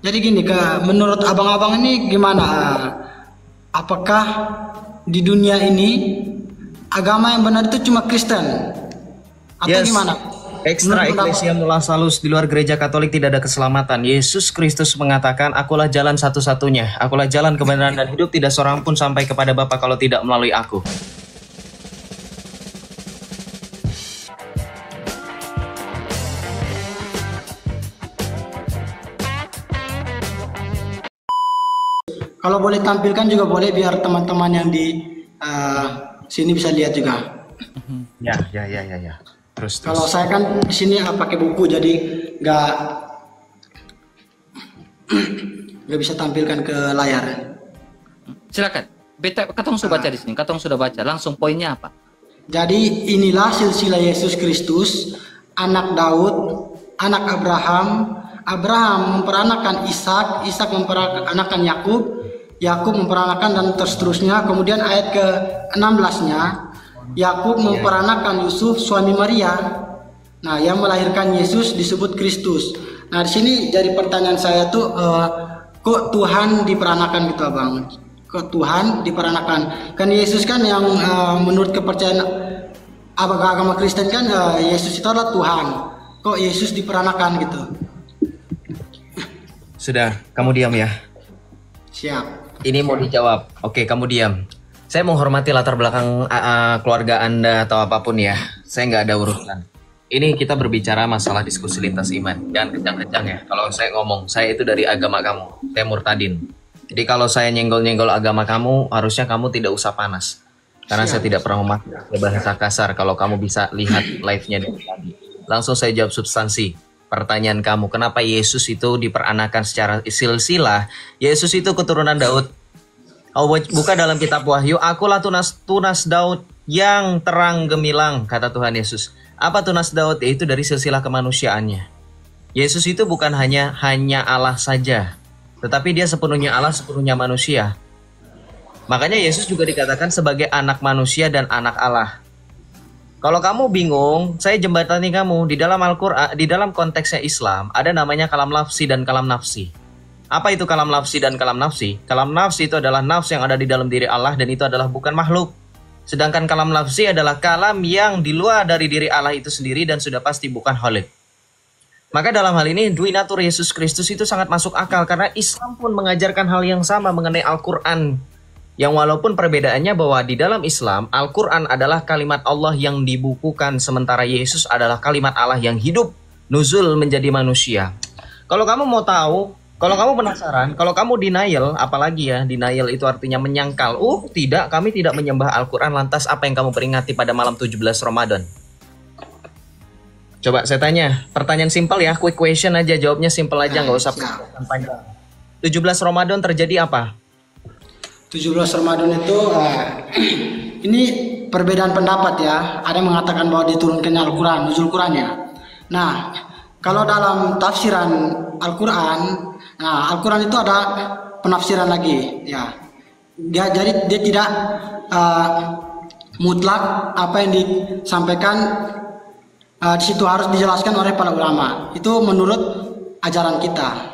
Jadi gini, menurut abang-abang ini gimana? Apakah di dunia ini agama yang benar itu cuma Kristen atau Yes. gimana? Extra Menurut pendapat, Ecclesia Mula Salus, di luar gereja Katolik tidak ada keselamatan. Yesus Kristus mengatakan, akulah jalan satu-satunya. Akulah jalan kebenaran dan hidup. Tidak seorang pun sampai kepada Bapa kalau tidak melalui aku. kalau boleh tampilkan juga boleh biar teman-teman yang di sini bisa lihat juga. Ya. Terus. Kalau saya kan di sini pakai buku jadi nggak nggak bisa tampilkan ke layar. Silakan. Beta katong sudah baca di sini. Katong sudah baca. Langsung poinnya apa? Jadi inilah silsilah Yesus Kristus, anak Daud, anak Abraham. Abraham memperanakan Ishak, Ishak memperanakan Yakub, Yakub memperanakan dan seterusnya. Kemudian ayat ke-16-nya, Yakub memperanakan Yusuf suami Maria. Nah, yang melahirkan Yesus disebut Kristus. Nah, di sini jadi pertanyaan saya tuh, kok Tuhan diperanakan gitu, Abang? Kok Tuhan diperanakan? Kan Yesus kan yang menurut kepercayaan agama Kristen kan Yesus itu adalah Tuhan. Kok Yesus diperanakan gitu? Sudah, kamu diam ya. Siap. Ini mau dijawab. Oke, kamu diam. Saya menghormati latar belakang keluarga Anda atau apapun ya. Saya nggak ada urusan. Ini kita berbicara masalah diskusi lintas iman. Jangan kencang-kencang ya. Kalau saya ngomong, saya itu dari agama kamu. Saya murtadin. Jadi kalau saya nyenggol-nyenggol agama kamu, harusnya kamu tidak usah panas. Karena saya tidak pernah memakai bahasa kasar. Kalau kamu bisa lihat live-nya dari tadi. Langsung saya jawab substansi. Pertanyaan kamu, kenapa Yesus itu diperanakan secara silsilah? Yesus itu keturunan Daud. Oh, buka dalam kitab Wahyu, akulah tunas Daud yang terang gemilang, kata Tuhan Yesus. Apa tunas Daud? Yaitu dari silsilah kemanusiaannya. Yesus itu bukan hanya Allah saja, tetapi dia sepenuhnya Allah, sepenuhnya manusia. Makanya Yesus juga dikatakan sebagai anak manusia dan anak Allah. Kalau kamu bingung, saya jembatani kamu. Di dalam Al-Quran, di dalam konteksnya Islam, ada namanya kalam lafsi dan kalam nafsi. Apa itu kalam lafsi dan kalam nafsi? Kalam nafsi itu adalah nafs yang ada di dalam diri Allah dan itu adalah bukan makhluk. Sedangkan kalam lafsi adalah kalam yang di luar dari diri Allah itu sendiri dan sudah pasti bukan khalik. Maka dalam hal ini, dui natur Yesus Kristus itu sangat masuk akal karena Islam pun mengajarkan hal yang sama mengenai Al-Quran. Yang walaupun perbedaannya bahwa di dalam Islam, Al-Quran adalah kalimat Allah yang dibukukan, sementara Yesus adalah kalimat Allah yang hidup, nuzul menjadi manusia. Kalau kamu mau tahu, kalau kamu penasaran, kalau kamu denial, apalagi ya, denial itu artinya menyangkal. Tidak, kami tidak menyembah Al-Quran, lantas apa yang kamu peringati pada malam 17 Ramadan? Coba saya tanya, pertanyaan simpel ya, quick question aja, jawabnya simpel aja, nggak usah panjang. 17 Ramadan terjadi apa? 17 Ramadan itu ini perbedaan pendapat ya. Ada yang mengatakan bahwa diturunkannya Al-Quran, nuzul Qurannya. Nah, kalau dalam tafsiran Al-Quran, nah Al-Quran itu ada penafsiran lagi ya. Jadi dia tidak mutlak apa yang disampaikan di situ harus dijelaskan oleh para ulama. Itu menurut ajaran kita.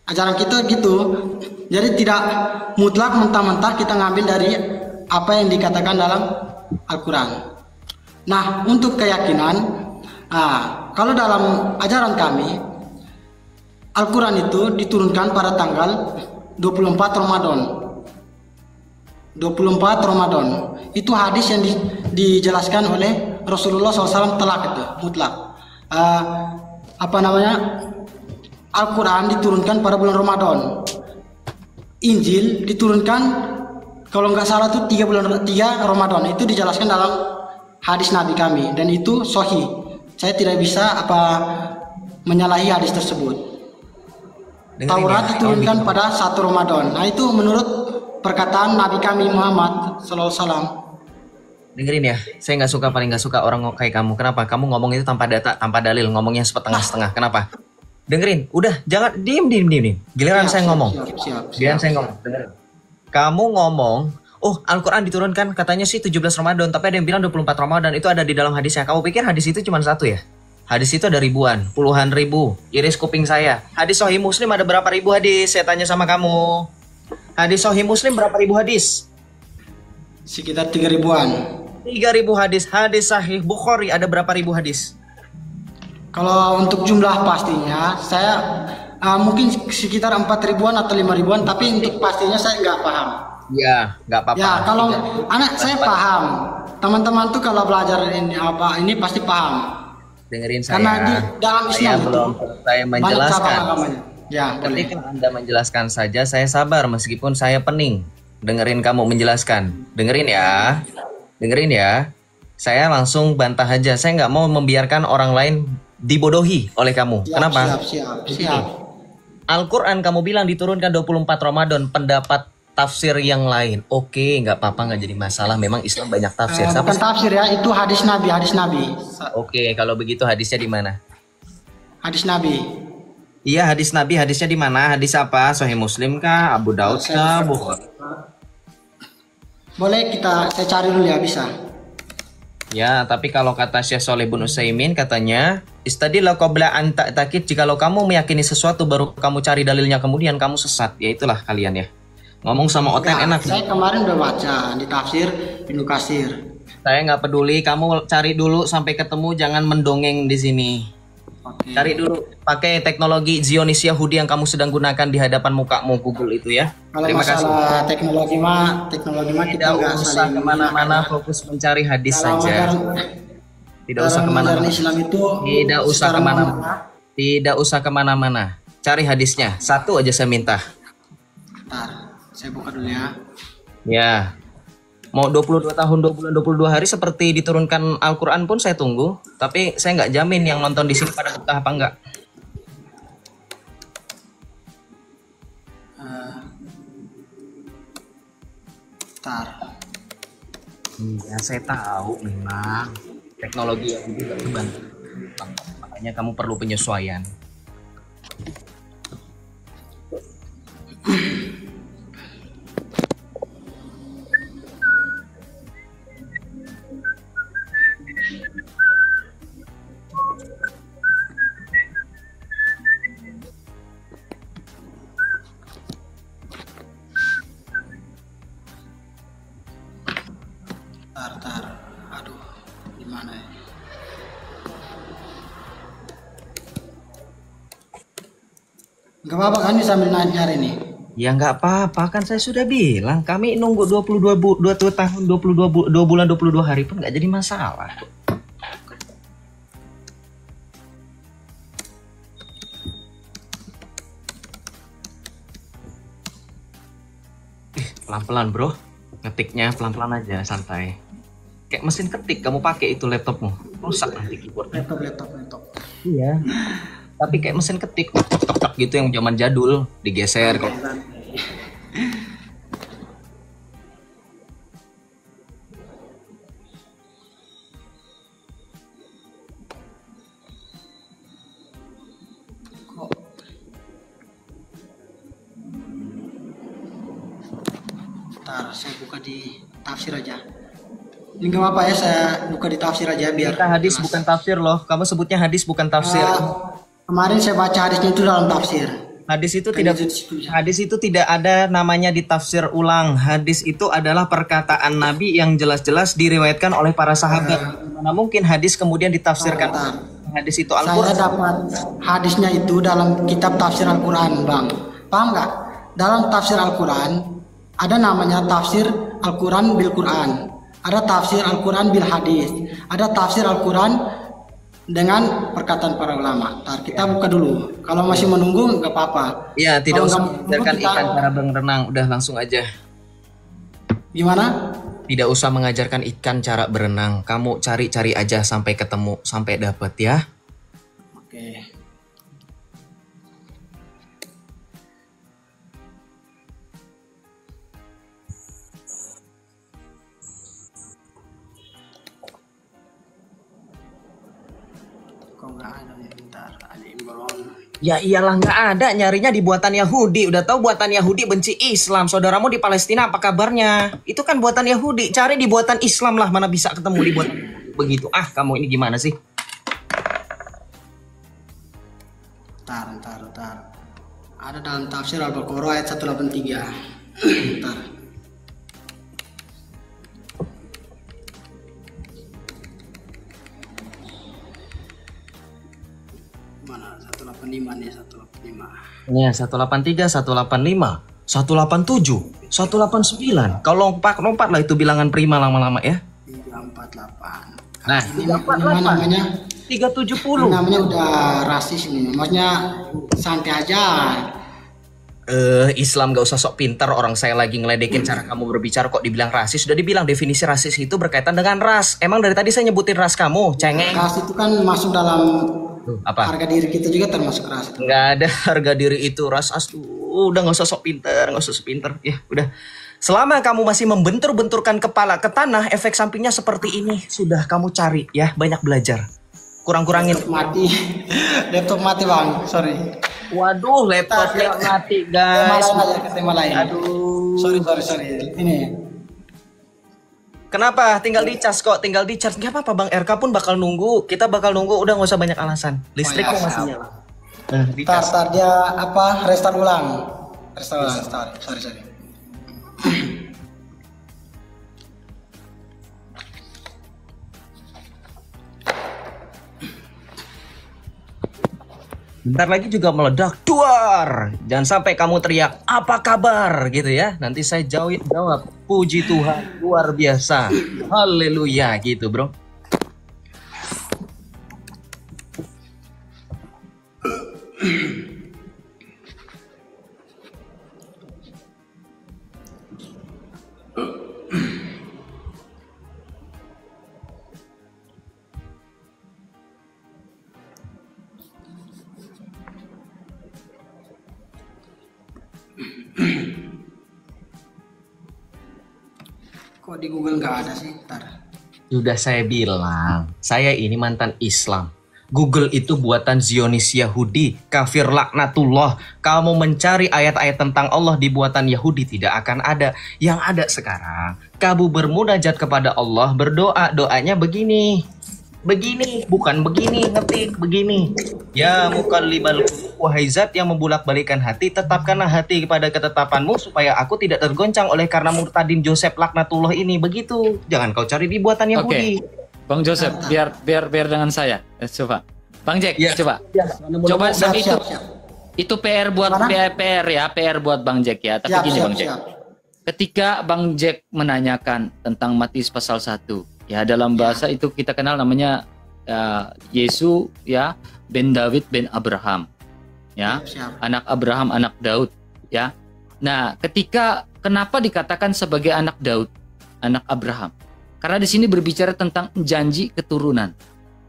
Ajaran kita gitu. Jadi tidak mutlak mentah-mentah kita ngambil dari apa yang dikatakan dalam Al-Quran. Nah, untuk keyakinan, kalau dalam ajaran kami, Al-Quran itu diturunkan pada tanggal 24 Ramadan. 24 Ramadan. Itu hadis yang dijelaskan oleh Rasulullah SAW telak itu, mutlak. Al-Quran diturunkan pada bulan Ramadan. Injil diturunkan kalau nggak salah tuh 3 Ramadan. Itu dijelaskan dalam hadis Nabi kami dan itu sahih. Saya tidak bisa menyalahi hadis tersebut. Taurat diturunkan pada 1 Ramadan. Nah itu menurut perkataan Nabi kami Muhammad SAW. Dengerin ya, saya paling nggak suka orang kayak kamu. Kenapa? Kamu ngomong itu tanpa data, tanpa dalil, ngomongnya setengah-setengah. Kenapa? Dengerin, udah jangan diem. Giliran saya ngomong. Giliran saya ngomong. Dengerin. Kamu ngomong, Al-Quran diturunkan katanya sih 17 Ramadan, tapi ada yang bilang 24 Ramadan. Itu ada di dalam hadisnya. Kamu pikir hadis itu cuma satu ya? Hadis itu ada ribuan, puluhan ribu. Iris kuping saya. Hadis Sahih Muslim ada berapa ribu hadis? Saya tanya sama kamu. Hadis Sahih Muslim berapa ribu hadis? Sekitar 3.000-an. 3.000 hadis. Hadis Sahih Bukhari ada berapa ribu hadis? Kalau untuk jumlah pastinya, saya mungkin sekitar 4.000-an atau 5.000-an, tapi untuk pastinya saya nggak paham. Ya, nggak apa-apa. Ya, kalau anak saya paham. Teman-teman tuh kalau belajar ini pasti paham. Dengerin saya. Karena di dalam Saya Islam itu belum selesai banyak menjelaskan. cabang agamanya. Ya, boleh. Ketika Anda menjelaskan saja, saya sabar meskipun saya pening. Dengerin kamu menjelaskan. Dengerin ya. Dengerin ya. Saya langsung bantah aja. Saya nggak mau membiarkan orang lain dibodohi oleh kamu. Siap, Kenapa? Siap. Al-Quran kamu bilang diturunkan 24 Ramadan. Pendapat tafsir yang lain. Oke, nggak apa-apa, nggak jadi masalah. Memang Islam banyak tafsir. Bukan tafsir ya, itu hadis Nabi. Oke, kalau begitu hadisnya di mana? Hadis Nabi. Iya, hadis Nabi. Hadisnya di mana? Hadis apa? Sahih Muslim kah? Abu Daud kah? Bukhari? Boleh saya cari dulu ya, bisa. Ya, tapi kalau kata Syekh Shalih bin Utsaimin katanya, istadillah qabla an ta'taqid, jikalau kamu meyakini sesuatu baru kamu cari dalilnya kemudian kamu sesat. Ya itulah kalian ya. Ngomong sama Oten enak. Saya kemarin udah baca di tafsir Ibnu Katsir. Saya nggak peduli, kamu cari dulu sampai ketemu, jangan mendongeng di sini. Oke. Cari dulu, pakai teknologi Zionis Yahudi yang kamu sedang gunakan di hadapan mukamu Google itu ya. Kalau Terima kasih. masalah teknologi mah kita Tidak nggak usah saling kemana-mana, fokus mencari hadis Kalau saja. Tidak usah kemana-mana. Islam itu Tidak usah secara kemana-mana. menengah. Tidak usah kemana-mana. Cari hadisnya. Satu aja saya minta. Bentar, saya buka dulu ya. Ya. Mau 22 tahun, 2 bulan, 22 hari seperti diturunkan Al-Quran pun saya tunggu. Tapi saya nggak jamin yang nonton di sini pada betah apa enggak. Bentar. Iya, saya tahu memang teknologi yang juga terbantu. Makanya kamu perlu penyesuaian. Bentar. Aduh, gimana ya? Gak apa-apa kan bisa sambil nyari nih. Ya nggak apa-apa, kan saya sudah bilang kami nunggu 22 tahun 2 bulan 22 hari pun nggak jadi masalah. Pelan-pelan bro, ngetiknya pelan-pelan aja, santai. Kayak mesin ketik kamu pakai itu laptopmu, rusak nanti keyboardnya. Laptop. Iya. Tapi kayak mesin ketik, tok gitu yang zaman jadul, digeser kok. Bentar, saya buka di tafsir aja. Ini gak apa-apa ya, saya buka di tafsir aja biar. Kita hadis jelas. bukan tafsir loh. Kamu sebutnya hadis bukan tafsir. Kemarin saya baca hadisnya itu dalam tafsir. Hadis itu tidak ada namanya di tafsir ulang. Hadis itu adalah perkataan Nabi yang jelas-jelas diriwayatkan oleh para sahabat. Mana mungkin hadis kemudian ditafsirkan? Hadis itu Saya Al-Qur'an. dapat hadisnya itu dalam kitab tafsir Al-Quran, Bang. Paham nggak? Dalam tafsir Al-Quran ada namanya tafsir Al-Quran bil Quran. Ada tafsir Al-Quran bil hadis. Ada tafsir Al-Quran dengan perkataan para ulama. Ntar kita buka dulu. Kalau masih menunggu nggak apa-apa. Ya, tidak Kalau usah nggak mengajarkan menunggu, ikan cara berenang. Udah langsung aja. Gimana? Tidak usah mengajarkan ikan cara berenang. Kamu cari-cari aja sampai ketemu, sampai dapat ya. Oke. Kok nggak ada nih? Bentar, ada Imron. Ya iyalah nggak ada, nyarinya di buatan Yahudi. Udah tahu buatan Yahudi benci Islam. Saudaramu di Palestina apa kabarnya? Itu kan buatan Yahudi. Cari di buatan Islam lah, mana bisa ketemu di buatan begitu. Ah, kamu ini gimana sih? Ada dalam tafsir Al-Baqarah ayat 183. Bentar. Mana 185 nih, 185. Ya, 183, 185, 187, 189. Kalau lompat lah itu bilangan prima lama-lama ya. 348. Nah, Ini namanya 370. namanya udah rasis ini. Maksudnya santai aja. Islam gak usah sok pintar, orang saya lagi ngeledekin cara kamu berbicara kok dibilang rasis. Sudah dibilang definisi rasis itu berkaitan dengan ras. Emang dari tadi saya nyebutin ras kamu, cengeng. Ras itu kan masuk dalam Apa? harga diri kita juga termasuk ras. Nggak ada harga diri itu, ras asu. Udah gak usah sok pintar, gak usah sok pintar. Ya udah. Selama kamu masih membentur-benturkan kepala ke tanah, efek sampingnya seperti ini. Sudah kamu cari ya, banyak belajar. Kurang-kurangin. Laptop mati. Laptop mati bang, sorry. Waduh, laptopnya mati Tema guys. lain aja, ke tema lain. Aduh. Sorry. Ini. Kenapa? Tinggal dicas kok, tinggal dicas. Gak apa-apa Bang RK pun bakal nunggu. Kita bakal nunggu, udah gak usah banyak alasan. Listrik Oh, ya, kok masih siap. nyala. Dicas. Tar dia apa? Restart ulang. Sorry. Bentar lagi juga meledak, duar. Jangan sampai kamu teriak, apa kabar gitu ya. Nanti saya jawab, puji Tuhan, luar biasa. Haleluya gitu bro. Kok di Google nggak ada sih? Ntar. Sudah saya bilang, saya ini mantan Islam. Google itu buatan Zionis Yahudi, kafir laknatullah. Kamu mencari ayat-ayat tentang Allah di buatan Yahudi tidak akan ada. Yang ada sekarang, kamu bermunajat kepada Allah, berdoa, doanya begini. Begini, bukan begini, ngetik begini. Ya muqallibal qulub, wahai zat yang membulak-balikan hati, tetapkanlah hati kepada ketetapanmu supaya aku tidak tergoncang oleh karena murtadin Joseph laknatullah ini. Begitu. Jangan kau cari di buatan Yahudi. Bang Joseph, biar dengan saya. Coba. Bang Jack, Ya. coba. Coba sampai itu. Itu PR buat PR buat Bang Jack ya. Tapi gini Bang Jack. Ketika Bang Jack menanyakan tentang Matius pasal 1, ya dalam bahasa itu kita kenal namanya Yesus ya ben David ben Abraham. Ya. Siap. Anak Abraham, anak Daud, ya. Nah, kenapa dikatakan sebagai anak Daud, anak Abraham? Karena di sini berbicara tentang janji keturunan.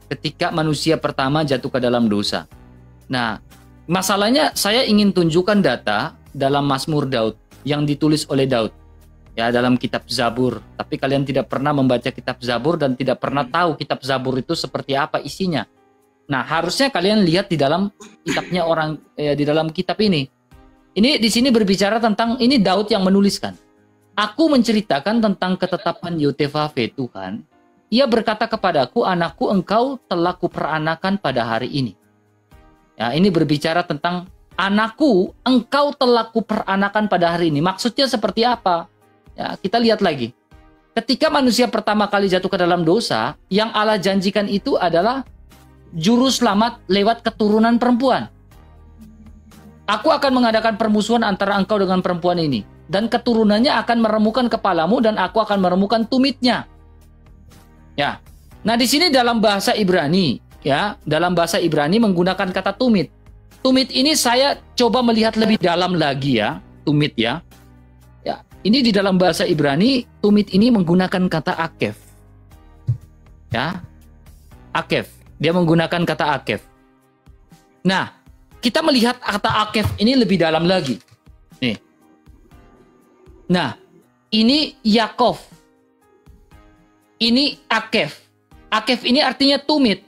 Ketika manusia pertama jatuh ke dalam dosa. Nah, masalahnya saya ingin tunjukkan data dalam Mazmur Daud yang ditulis oleh Daud. Ya, dalam kitab Zabur. Tapi kalian tidak pernah membaca kitab Zabur dan tidak pernah tahu kitab Zabur itu seperti apa isinya. Nah, harusnya kalian lihat di dalam kitabnya di dalam kitab ini. Ini di sini berbicara tentang ini Daud yang menuliskan. Aku menceritakan tentang ketetapan Yotevave Tuhan. Ia berkata kepadaku, anakku, engkau telah kuperanakan pada hari ini. Ya, ini berbicara tentang anakku, engkau telah kuperanakan pada hari ini. Maksudnya seperti apa? Ya, kita lihat lagi. Ketika manusia pertama kali jatuh ke dalam dosa, yang Allah janjikan itu adalah juru selamat lewat keturunan perempuan. Aku akan mengadakan permusuhan antara engkau dengan perempuan ini. Dan keturunannya akan meremukkan kepalamu dan aku akan meremukkan tumitnya. Ya. Nah, di sini dalam bahasa Ibrani, ya, dalam bahasa Ibrani menggunakan kata tumit. Tumit ini saya coba melihat lebih dalam lagi ya, tumit ya. Ya, ini di dalam bahasa Ibrani, tumit ini menggunakan kata akef. Ya. Akef. Dia menggunakan kata akef. Nah, kita melihat kata akef ini lebih dalam lagi. Nih. Nah, ini Yakov. Ini Akef. Akef ini artinya tumit.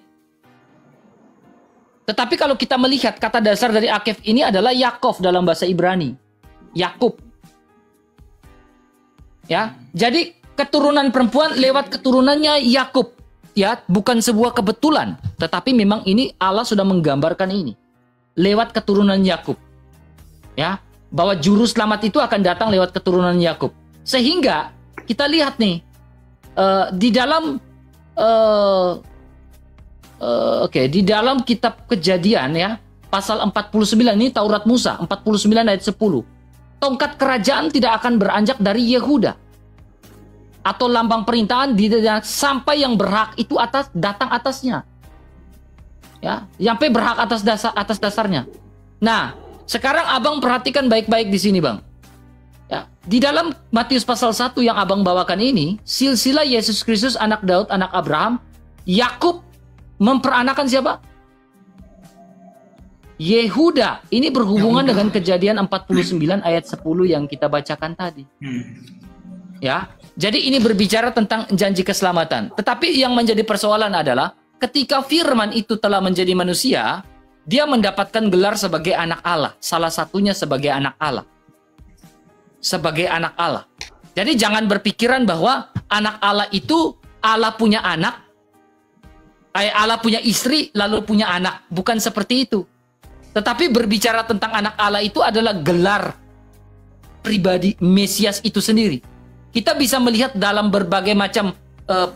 Tetapi kalau kita melihat kata dasar dari Akef ini adalah Yakov dalam bahasa Ibrani. Yakub. Ya, jadi keturunan perempuan lewat keturunannya Yakub. Ya, bukan sebuah kebetulan, tetapi memang ini Allah sudah menggambarkan ini lewat keturunan Yakub. Ya, bahwa juru selamat itu akan datang lewat keturunan Yakub. Sehingga kita lihat nih di dalam di dalam kitab Kejadian ya, pasal 49 ini Taurat Musa 49 ayat 10. Tongkat kerajaan tidak akan beranjak dari Yehuda, atau lambang perintahan sampai yang berhak itu datang atasnya. Ya, sampai berhak atas dasarnya. Nah, sekarang Abang perhatikan baik-baik di sini, Bang. Ya, di dalam Matius pasal 1 yang Abang bawakan ini, silsilah Yesus Kristus anak Daud, anak Abraham, Yakub memperanakan siapa? Yehuda. Ini berhubungan dengan Kejadian 49 ayat 10 yang kita bacakan tadi. Ya. Jadi ini berbicara tentang janji keselamatan. Tetapi yang menjadi persoalan adalah ketika firman itu telah menjadi manusia, dia mendapatkan gelar sebagai anak Allah. Salah satunya sebagai anak Allah. Sebagai anak Allah. Jadi jangan berpikiran bahwa anak Allah itu Allah punya anak, Allah punya istri, lalu punya anak. Bukan seperti itu. Tetapi berbicara tentang anak Allah itu adalah gelar pribadi Mesias itu sendiri. Kita bisa melihat dalam berbagai macam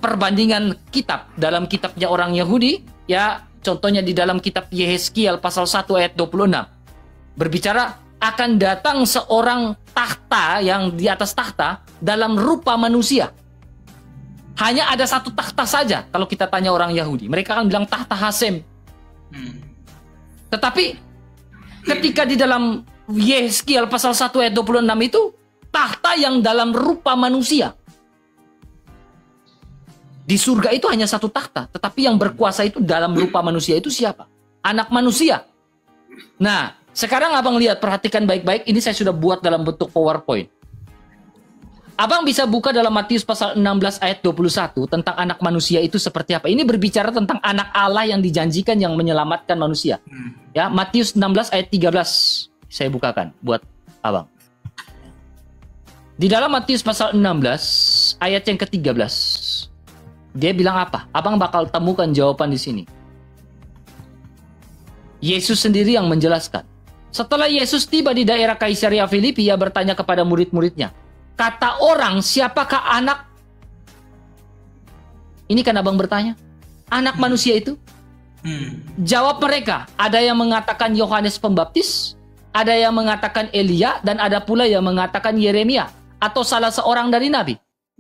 perbandingan kitab. Dalam kitabnya orang Yahudi, ya contohnya di dalam kitab Yehezkiel pasal 1 ayat 26. Berbicara akan datang seorang tahta yang di atas tahta dalam rupa manusia. Hanya ada satu tahta saja kalau kita tanya orang Yahudi. Mereka akan bilang tahta Hasem. Tetapi ketika di dalam Yehezkiel pasal 1 ayat 26 itu, tahta yang dalam rupa manusia. Di surga itu hanya satu tahta. Tetapi yang berkuasa itu dalam rupa manusia itu siapa? Anak manusia. Nah, sekarang Abang lihat, perhatikan baik-baik. Ini saya sudah buat dalam bentuk PowerPoint. Abang bisa buka dalam Matius pasal 16 ayat 21 tentang anak manusia itu seperti apa. Ini berbicara tentang anak Allah yang dijanjikan yang menyelamatkan manusia. Ya, Matius 16 ayat 13 saya bukakan buat Abang. Di dalam Matius pasal 16 ayat yang ke-13. Dia bilang apa? Abang bakal temukan jawaban di sini. Yesus sendiri yang menjelaskan. Setelah Yesus tiba di daerah Kaisaria Filipi, ia bertanya kepada murid-muridnya, kata orang, siapakah anak? Ini kan Abang bertanya, anak manusia itu? Jawab mereka, ada yang mengatakan Yohanes Pembaptis, ada yang mengatakan Elia, dan ada pula yang mengatakan Yeremia, atau salah seorang dari nabi.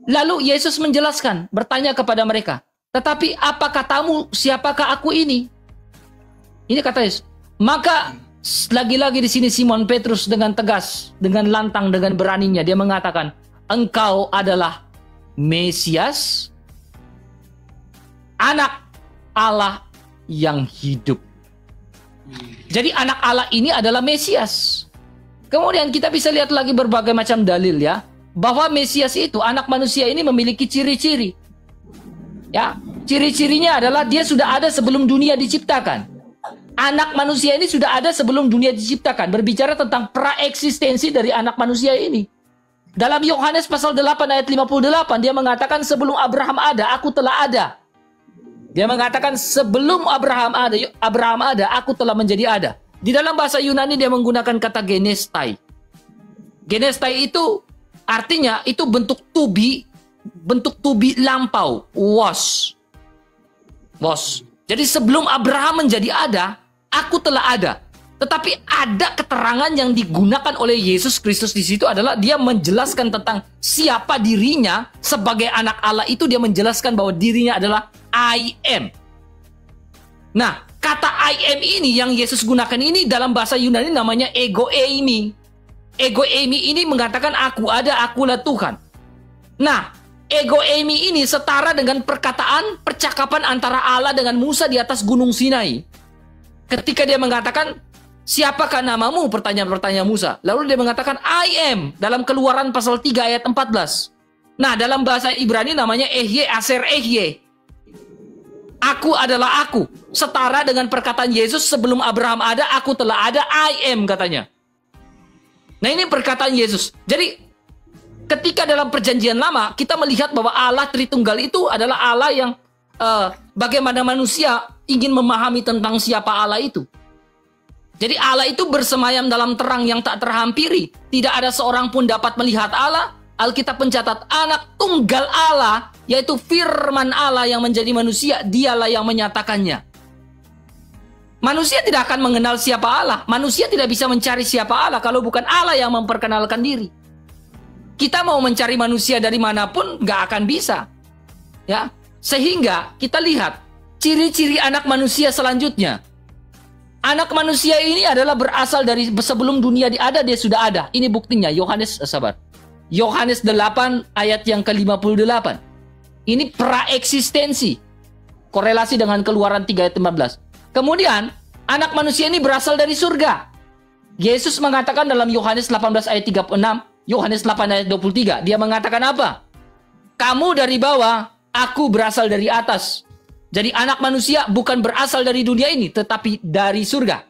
Lalu Yesus menjelaskan, bertanya kepada mereka, tetapi apa katamu, siapakah aku ini? Ini kata Yesus. Maka lagi-lagi di sini Simon Petrus dengan tegas, dengan lantang, dengan beraninya dia mengatakan, engkau adalah Mesias, anak Allah yang hidup. Jadi anak Allah ini adalah Mesias. Kemudian kita bisa lihat lagi berbagai macam dalil ya, bahwa Mesias itu, anak manusia ini memiliki ciri-ciri. Ya, ciri-cirinya adalah dia sudah ada sebelum dunia diciptakan. Anak manusia ini sudah ada sebelum dunia diciptakan. Berbicara tentang praeksistensi dari anak manusia ini. Dalam Yohanes pasal 8 ayat 58, dia mengatakan sebelum Abraham ada, aku telah ada. Dia mengatakan sebelum Abraham ada, aku telah menjadi ada. Di dalam bahasa Yunani dia menggunakan kata genestai. Genestai itu artinya itu bentuk to be lampau, was. Jadi sebelum Abraham menjadi ada, aku telah ada. Tetapi ada keterangan yang digunakan oleh Yesus Kristus di situ adalah dia menjelaskan tentang siapa dirinya sebagai anak Allah itu. Dia menjelaskan bahwa dirinya adalah I am. Nah, kata I am ini yang Yesus gunakan ini dalam bahasa Yunani namanya ego eimi. Ego eimi ini mengatakan aku ada, akulah Tuhan. Nah, ego eimi ini setara dengan percakapan antara Allah dengan Musa di atas Gunung Sinai. Ketika dia mengatakan, siapakah namamu? Pertanyaan Musa. Lalu dia mengatakan, I am. Dalam Keluaran pasal 3 ayat 14. Nah, dalam bahasa Ibrani namanya Ehye Aser Ehye. Aku adalah aku. Setara dengan perkataan Yesus, sebelum Abraham ada, aku telah ada, I am katanya. Nah, ini perkataan Yesus. Jadi, ketika dalam perjanjian lama, kita melihat bahwa Allah Tritunggal itu adalah Allah yang bagaimana manusia ingin memahami tentang siapa Allah itu. Jadi Allah itu bersemayam dalam terang yang tak terhampiri. Tidak ada seorang pun dapat melihat Allah. Alkitab mencatat anak tunggal Allah, yaitu firman Allah yang menjadi manusia, dialah yang menyatakannya. Manusia tidak akan mengenal siapa Allah. Manusia tidak bisa mencari siapa Allah kalau bukan Allah yang memperkenalkan diri. Kita mau mencari manusia dari manapun nggak akan bisa. Ya, sehingga kita lihat ciri-ciri anak manusia selanjutnya. Anak manusia ini adalah berasal dari sebelum dunia ada, dia sudah ada. Ini buktinya. Yohanes 8 ayat yang ke-58. Ini praeksistensi. Korelasi dengan Keluaran 3 ayat 15. Kemudian, anak manusia ini berasal dari surga. Yesus mengatakan dalam Yohanes 18 ayat 36, Yohanes 8 ayat 23, dia mengatakan apa? Kamu dari bawah, aku berasal dari atas. Jadi anak manusia bukan berasal dari dunia ini, tetapi dari surga.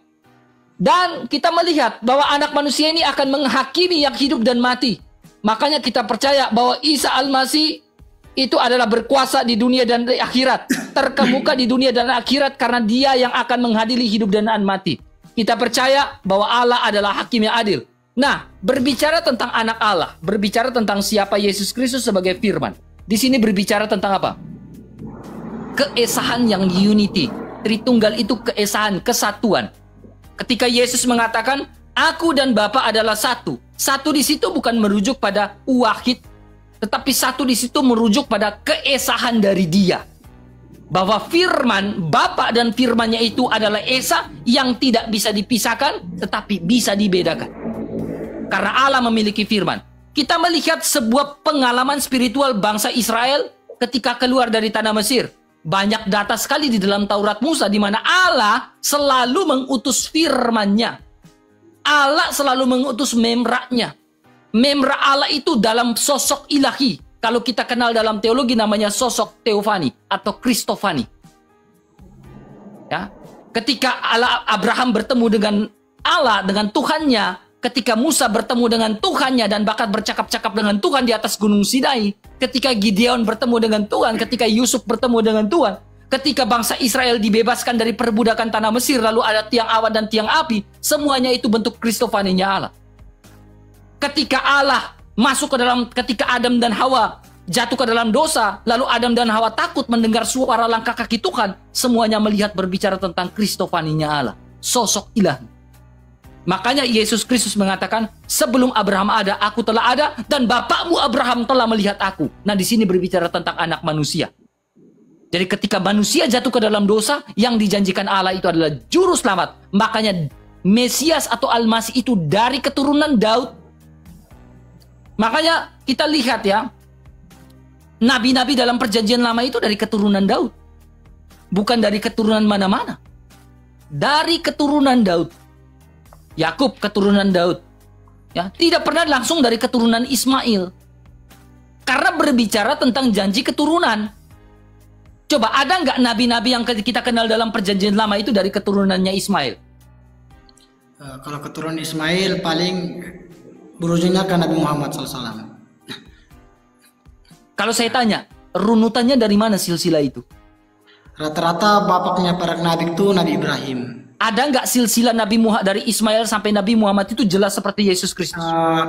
Dan kita melihat bahwa anak manusia ini akan menghakimi yang hidup dan mati. Makanya kita percaya bahwa Isa Al-Masih itu adalah berkuasa di dunia dan di akhirat. Terkemuka di dunia dan akhirat karena dia yang akan menghadiri hidup dan mati. Kita percaya bahwa Allah adalah hakim yang adil. Nah, berbicara tentang anak Allah, berbicara tentang siapa Yesus Kristus sebagai firman. Di sini berbicara tentang apa? Keesahan yang unity. Tritunggal itu keesahan, kesatuan. Ketika Yesus mengatakan, aku dan Bapa adalah satu. Satu di situ bukan merujuk pada wahid, tetapi satu di situ merujuk pada keesahan dari dia. Bahwa firman, Bapa dan firmannya itu adalah esa yang tidak bisa dipisahkan, tetapi bisa dibedakan. Karena Allah memiliki firman. Kita melihat sebuah pengalaman spiritual bangsa Israel ketika keluar dari tanah Mesir. Banyak data sekali di dalam Taurat Musa di mana Allah selalu mengutus firman-Nya. Allah selalu mengutus memraknya. Memra Allah itu dalam sosok ilahi. Kalau kita kenal dalam teologi namanya sosok Theophany atau Christophany. Ya, ketika Abraham bertemu dengan Allah, dengan Tuhannya, ketika Musa bertemu dengan Tuhannya dan bahkan bercakap-cakap dengan Tuhan di atas Gunung Sinai, ketika Gideon bertemu dengan Tuhan, ketika Yusuf bertemu dengan Tuhan, ketika bangsa Israel dibebaskan dari perbudakan tanah Mesir, lalu ada tiang awan dan tiang api, semuanya itu bentuk Kristofaninya Allah. Ketika Allah masuk ke dalam, ketika Adam dan Hawa jatuh ke dalam dosa, lalu Adam dan Hawa takut mendengar suara langkah kaki Tuhan, semuanya melihat berbicara tentang Kristofaninya Allah, sosok ilahi. Makanya Yesus Kristus mengatakan, sebelum Abraham ada, aku telah ada, dan bapakmu Abraham telah melihat aku. Nah, di sini berbicara tentang anak manusia. Jadi ketika manusia jatuh ke dalam dosa, yang dijanjikan Allah itu adalah juru selamat. Makanya Mesias atau Al-Masih itu dari keturunan Daud. Makanya kita lihat ya, nabi-nabi dalam perjanjian lama itu dari keturunan Daud. Bukan dari keturunan mana-mana. Dari keturunan Daud. Yakub keturunan Daud. Ya, tidak pernah langsung dari keturunan Ismail. Karena berbicara tentang janji keturunan. Coba ada nggak nabi-nabi yang kita kenal dalam perjanjian lama itu dari keturunannya Ismail? Kalau keturunan Ismail paling berujungnya ke Nabi Muhammad SAW. Kalau saya tanya, runutannya dari mana silsilah itu? Rata-rata bapaknya para nabi itu Nabi Ibrahim. Ada nggak silsilah Nabi Muhammad dari Ismail sampai Nabi Muhammad itu jelas seperti Yesus Kristus?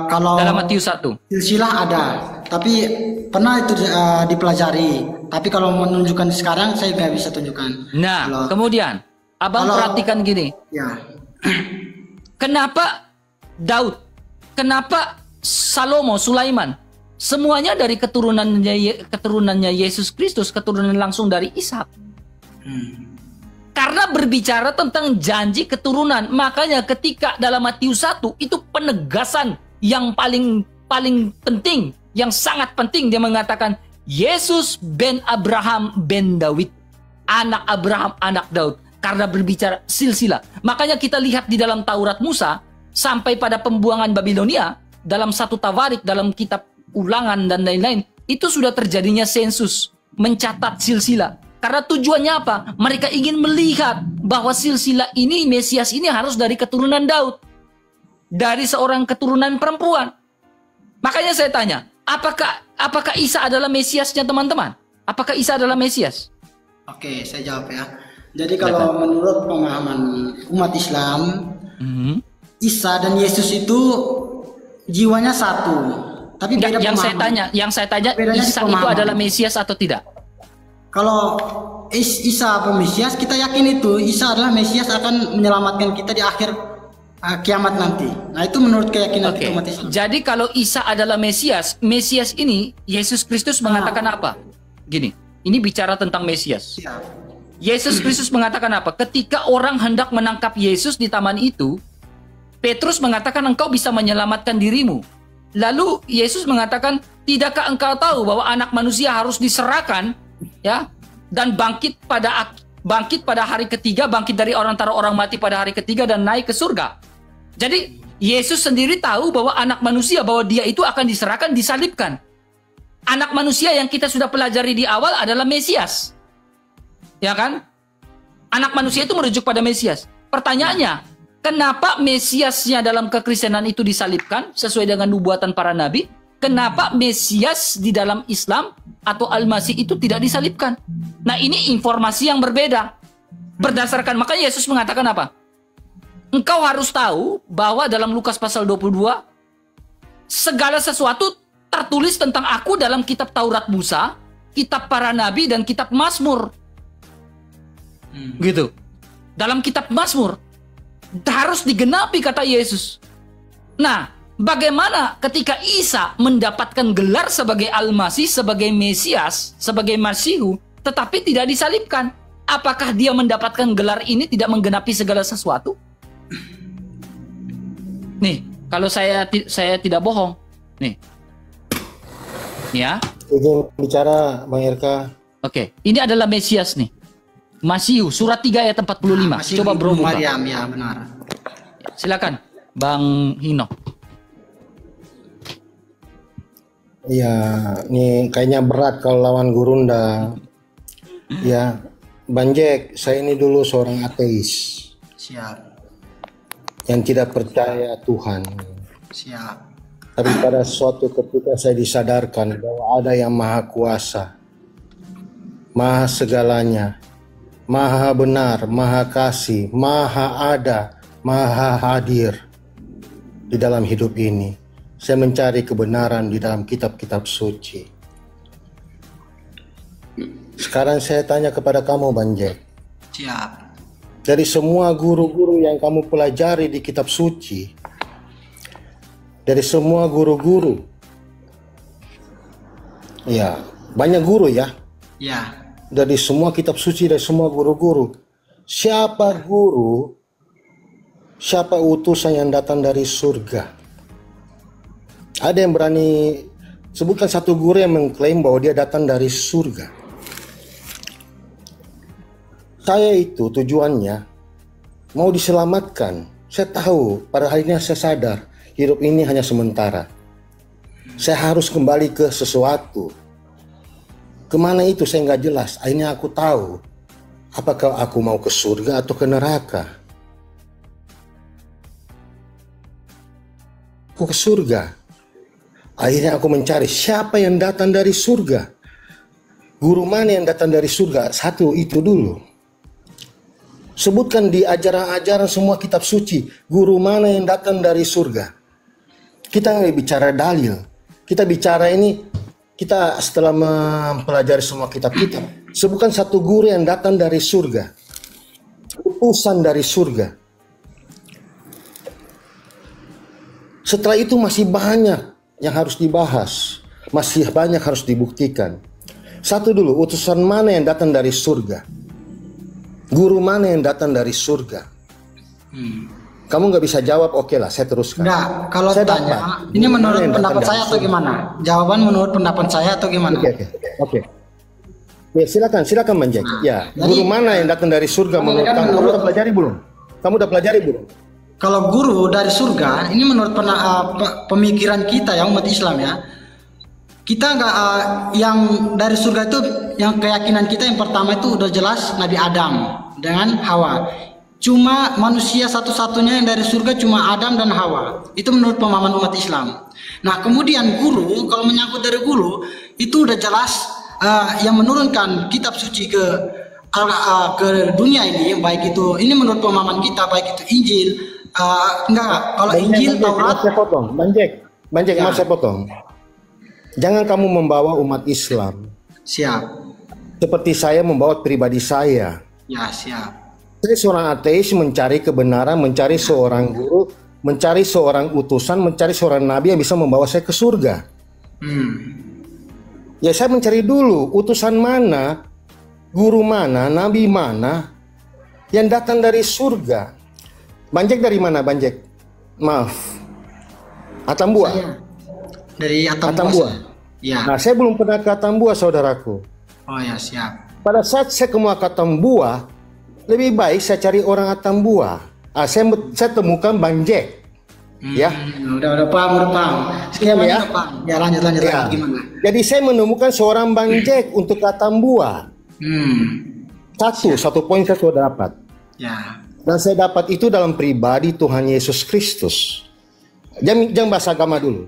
Kalau dalam Matius 1. Silsilah ada, tapi pernah itu dipelajari. Tapi kalau menunjukkan sekarang saya nggak bisa tunjukkan. Nah, kemudian abang perhatikan gini. Ya. Kenapa Daud? Kenapa Salomo, Sulaiman? Semuanya dari keturunannya Yesus Kristus, keturunan langsung dari Ishak. Karena berbicara tentang janji keturunan. Makanya ketika dalam Matius 1 itu penegasan yang paling penting, yang sangat penting, dia mengatakan Yesus ben Abraham ben Daud. Anak Abraham, anak Daud. Karena berbicara silsilah. Makanya kita lihat di dalam Taurat Musa sampai pada pembuangan Babilonia, dalam satu Tawarik, dalam kitab Ulangan dan lain-lain, itu sudah terjadinya sensus, mencatat silsilah. Karena tujuannya apa? Mereka ingin melihat bahwa silsilah ini, Mesias ini harus dari keturunan Daud. Dari seorang keturunan perempuan. Makanya saya tanya, apakah Isa adalah Mesiasnya teman-teman? Apakah Isa adalah Mesias? Oke, saya jawab ya. Jadi kalau menurut pemahaman umat Islam, Mhm. Isa dan Yesus itu jiwanya satu, tapi Nggak, beda pemahaman. yang saya tanya, Bedanya Isa itu pemahaman. adalah Mesias atau tidak? Kalau Isa Mesias, kita yakin itu Isa adalah Mesias akan menyelamatkan kita di akhir kiamat nanti. Nah, itu menurut keyakinan Oke. umat Islam. Jadi kalau Isa adalah Mesias, Mesias ini Yesus Kristus mengatakan apa? Gini, ini bicara tentang Mesias. Ya. Yesus Kristus mengatakan apa? Ketika orang hendak menangkap Yesus di taman itu, Petrus mengatakan engkau bisa menyelamatkan dirimu. Lalu Yesus mengatakan, tidakkah engkau tahu bahwa anak manusia harus diserahkan, ya, dan bangkit pada hari ketiga, bangkit dari antara orang mati pada hari ketiga dan naik ke surga. Jadi Yesus sendiri tahu bahwa anak manusia, bahwa dia itu akan diserahkan, disalibkan. Anak manusia yang kita sudah pelajari di awal adalah Mesias. Ya kan? Anak manusia itu merujuk pada Mesias. Pertanyaannya, kenapa Mesiasnya dalam kekristenan itu disalibkan sesuai dengan nubuatan para nabi? Kenapa Mesias di dalam Islam atau Al-Masih itu tidak disalibkan? Nah, ini informasi yang berbeda. Berdasarkan, makanya Yesus mengatakan apa? Engkau harus tahu bahwa dalam Lukas pasal 22, segala sesuatu tertulis tentang aku dalam kitab Taurat Musa, kitab para nabi, dan kitab Mazmur. Gitu. Dalam kitab Mazmur harus digenapi kata Yesus. Nah, bagaimana ketika Isa mendapatkan gelar sebagai Al-Masih, sebagai Mesias, sebagai Masihu, tetapi tidak disalibkan? Apakah dia mendapatkan gelar ini tidak menggenapi segala sesuatu? Nih, kalau saya tidak bohong. Nih. Ya. Izin bicara, Bang Irka. Oke, ini adalah Mesias nih. Masihu, surat 3 ayat 45. Masih Coba bro Ibu buka. Maryam, ya benar. Silakan, Bang Hino. Ya, ini kayaknya berat kalau lawan Gurunda. Ya, Bang Jack, saya ini dulu seorang ateis Siap. yang tidak percaya Tuhan. Siap. Tapi pada suatu ketika saya disadarkan bahwa ada yang maha kuasa, maha segalanya, maha benar, maha kasih, maha ada, maha hadir di dalam hidup ini. Saya mencari kebenaran di dalam kitab-kitab suci. Sekarang saya tanya kepada kamu, Bang Jack. Siap. Dari semua guru-guru yang kamu pelajari di kitab suci, dari semua guru-guru, ya banyak guru ya, Ya. dari semua kitab suci, dari semua guru-guru, siapa guru, siapa utusan yang datang dari surga? Ada yang berani sebutkan satu guru yang mengklaim bahwa dia datang dari surga? Saya itu tujuannya mau diselamatkan. Saya tahu pada hari ini saya sadar hidup ini hanya sementara. Saya harus kembali ke sesuatu. Kemana itu saya nggak jelas. Akhirnya aku tahu apakah aku mau ke surga atau ke neraka. Aku ke surga. Akhirnya aku mencari siapa yang datang dari surga. Guru mana yang datang dari surga? Satu itu dulu. Sebutkan di ajaran-ajaran semua kitab suci, guru mana yang datang dari surga. Kita nggak bicara dalil. Kita bicara ini, kita setelah mempelajari semua kitab-kitab, sebutkan satu guru yang datang dari surga. Utusan dari surga. Setelah itu masih banyak yang harus dibahas. Masih banyak harus dibuktikan. Satu dulu, utusan mana yang datang dari surga? Guru mana yang datang dari surga? Kamu nggak bisa jawab, oke lah, saya teruskan. Enggak, kalau Saya tanya, dapat. ini menurut Mana yang datang pendapat dari saya atau surga? gimana? Jawaban menurut pendapat saya atau gimana? Oke. Ya, silakan Bang Jack. Ya, Jadi- guru mana yang datang dari surga menurut kan kamu? Kamu menurut- udah pelajari belum? Kamu udah pelajari belum? Kalau guru dari surga, ini menurut pemikiran kita ya umat Islam ya, kita nggak yang dari surga itu, yang keyakinan kita yang pertama itu udah jelas Nabi Adam dengan Hawa. Cuma manusia satu-satunya yang dari surga cuma Adam dan Hawa. Itu menurut pemahaman umat Islam. Nah kemudian guru, kalau menyangkut dari guru, itu udah jelas yang menurunkan kitab suci ke dunia ini, baik itu, ini menurut pemahaman kita, baik itu Injil, Enggak, kalau Injil, Taurat, Maaf saya potong. Banjek, Ya. maaf saya potong. Jangan kamu membawa umat Islam siap. seperti saya membawa pribadi saya. Ya, siap. Saya seorang ateis mencari kebenaran, mencari seorang guru, mencari seorang utusan, mencari seorang nabi yang bisa membawa saya ke surga. Ya saya mencari dulu utusan mana, guru mana, nabi mana yang datang dari surga. Banjek dari mana Banjek? Maaf. Atambua. Saya dari Atambua. Atambua. Ya. Nah saya belum pernah ke Atambua saudaraku. Oh ya, siap. Pada saat saya ke Atambua, lebih baik saya cari orang Atambua. Saya temukan Banjek. Ya. Udah paham. Skemanya Ya. udah paham. Ya, lanjut Ya. gimana? Jadi saya menemukan seorang Banjek untuk Atambua. Satu poin saya sudah dapat. Ya. Dan saya dapat itu dalam pribadi Tuhan Yesus Kristus. Jangan bahas agama dulu.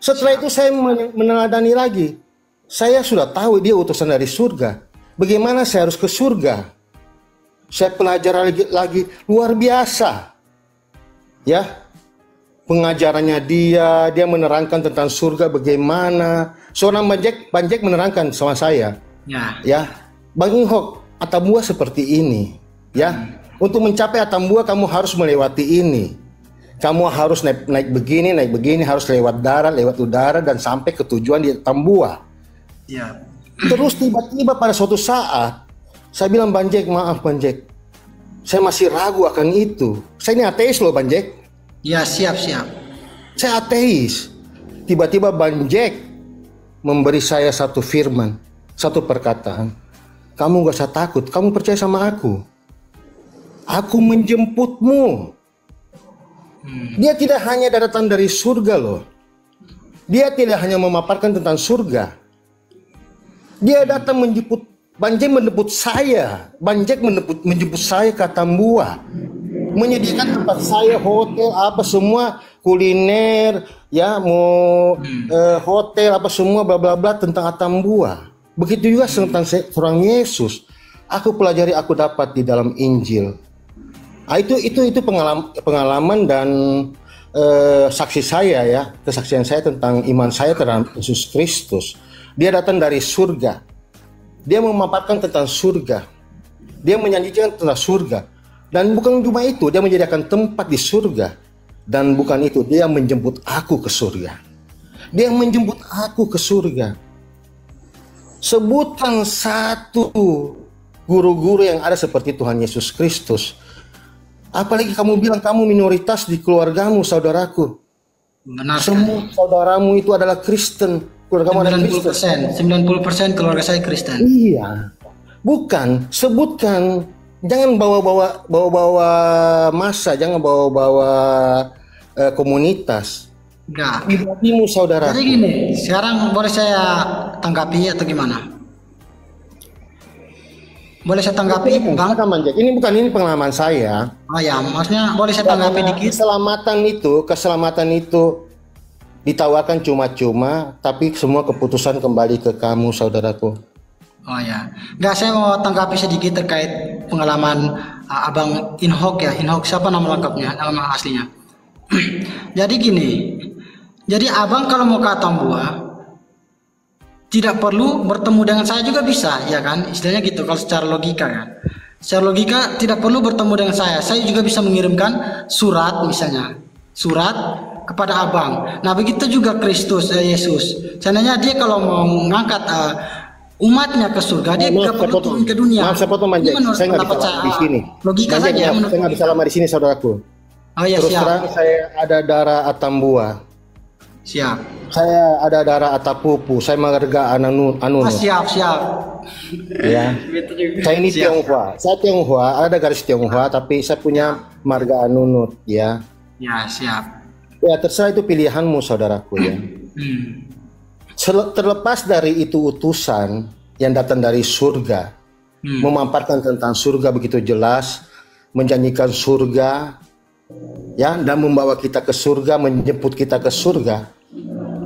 Setelah itu saya meneladani lagi. Saya sudah tahu dia utusan dari surga. Bagaimana saya harus ke surga? Saya pelajari lagi luar biasa. Ya. Pengajarannya dia menerangkan tentang surga bagaimana. Seorang Banjek menerangkan sama saya. Ya. Ya, Bang Inhok, Atambua seperti ini. Ya, untuk mencapai Atambua kamu harus melewati ini. Kamu harus naik begini, harus lewat darat, lewat udara dan sampai ke tujuan di Atambua. Ya. Terus tiba-tiba pada suatu saat saya bilang Banjek, maaf Banjek, saya masih ragu akan itu. Saya ini ateis loh Banjek. Ya, siap. Saya ateis. Tiba-tiba Banjek memberi saya satu firman, satu perkataan. Kamu gak usah takut, kamu percaya sama aku. Aku menjemputmu. Dia tidak hanya datang dari surga loh. Dia tidak hanya memaparkan tentang surga. Dia datang menjemput, Banjek menjemput saya. Banjek menjemput saya ke Atambua. Menyediakan tempat saya, hotel, apa semua, kuliner, ya mau hotel, apa semua, bla bla bla tentang Atambua. Begitu juga tentang seorang Yesus. Aku pelajari, aku dapat di dalam Injil. Itu pengalaman dan saksi saya ya, kesaksian saya tentang iman saya terhadap Yesus Kristus. Dia datang dari surga. Dia memaparkan tentang surga. Dia menyanyikan tentang surga. Dan bukan cuma itu, dia menyediakan tempat di surga. Dan bukan itu, dia menjemput aku ke surga. Dia menjemput aku ke surga. Sebutkan satu guru-guru yang ada seperti Tuhan Yesus Kristus. Apalagi kamu bilang kamu minoritas di keluargamu, saudaraku. Benar. Semua saudaramu itu adalah Kristen. Keluargamu adalah Kristen. 90% keluarga saya Kristen. Iya. Bukan, sebutkan. Jangan bawa massa, jangan bawa komunitas. Enggak. Pribadimu, saudara. Jadi gini, sekarang boleh saya tanggapi atau gimana? Boleh saya tanggapi, Bang? Ini pengalaman saya. Oh ya, maksudnya boleh saya tanggapi dikit? Keselamatan itu ditawarkan cuma-cuma, tapi semua keputusan kembali ke kamu, saudaraku. Oh ya, nggak, saya mau tanggapi sedikit terkait pengalaman Abang Inhok ya. Inhok siapa nama lengkapnya, nama aslinya? Jadi gini, jadi Abang kalau mau ke Atambua tidak perlu bertemu dengan saya juga bisa, ya kan? Istilahnya gitu kalau secara logika kan. Secara logika tidak perlu bertemu dengan saya. Saya juga bisa mengirimkan surat misalnya, surat kepada Abang. Nah begitu juga Kristus, Yesus. Seandainya dia kalau mau mengangkat umatnya ke surga, dia tidak perlu turun ke dunia. Maaf, saya potong Banjek. Saya nggak bisa lama di sini. Logika Banjek, saja. saya nggak bisa lama di sini, saudaraku. Oh ya, Terus siap. terang saya ada darah Atambua. Siap. Saya ada darah Atapupu. Saya marga Anunut. Siap. Ya. Saya ini Tionghoa. Saya Tionghoa, ada garis Tionghoa, tapi saya punya marga Anunut. Ya. Ya, siap. Ya, terserah itu pilihanmu, saudaraku ya. Terlepas dari itu utusan yang datang dari surga, memaparkan tentang surga begitu jelas, menjanjikan surga, ya, dan membawa kita ke surga, menjemput kita ke surga.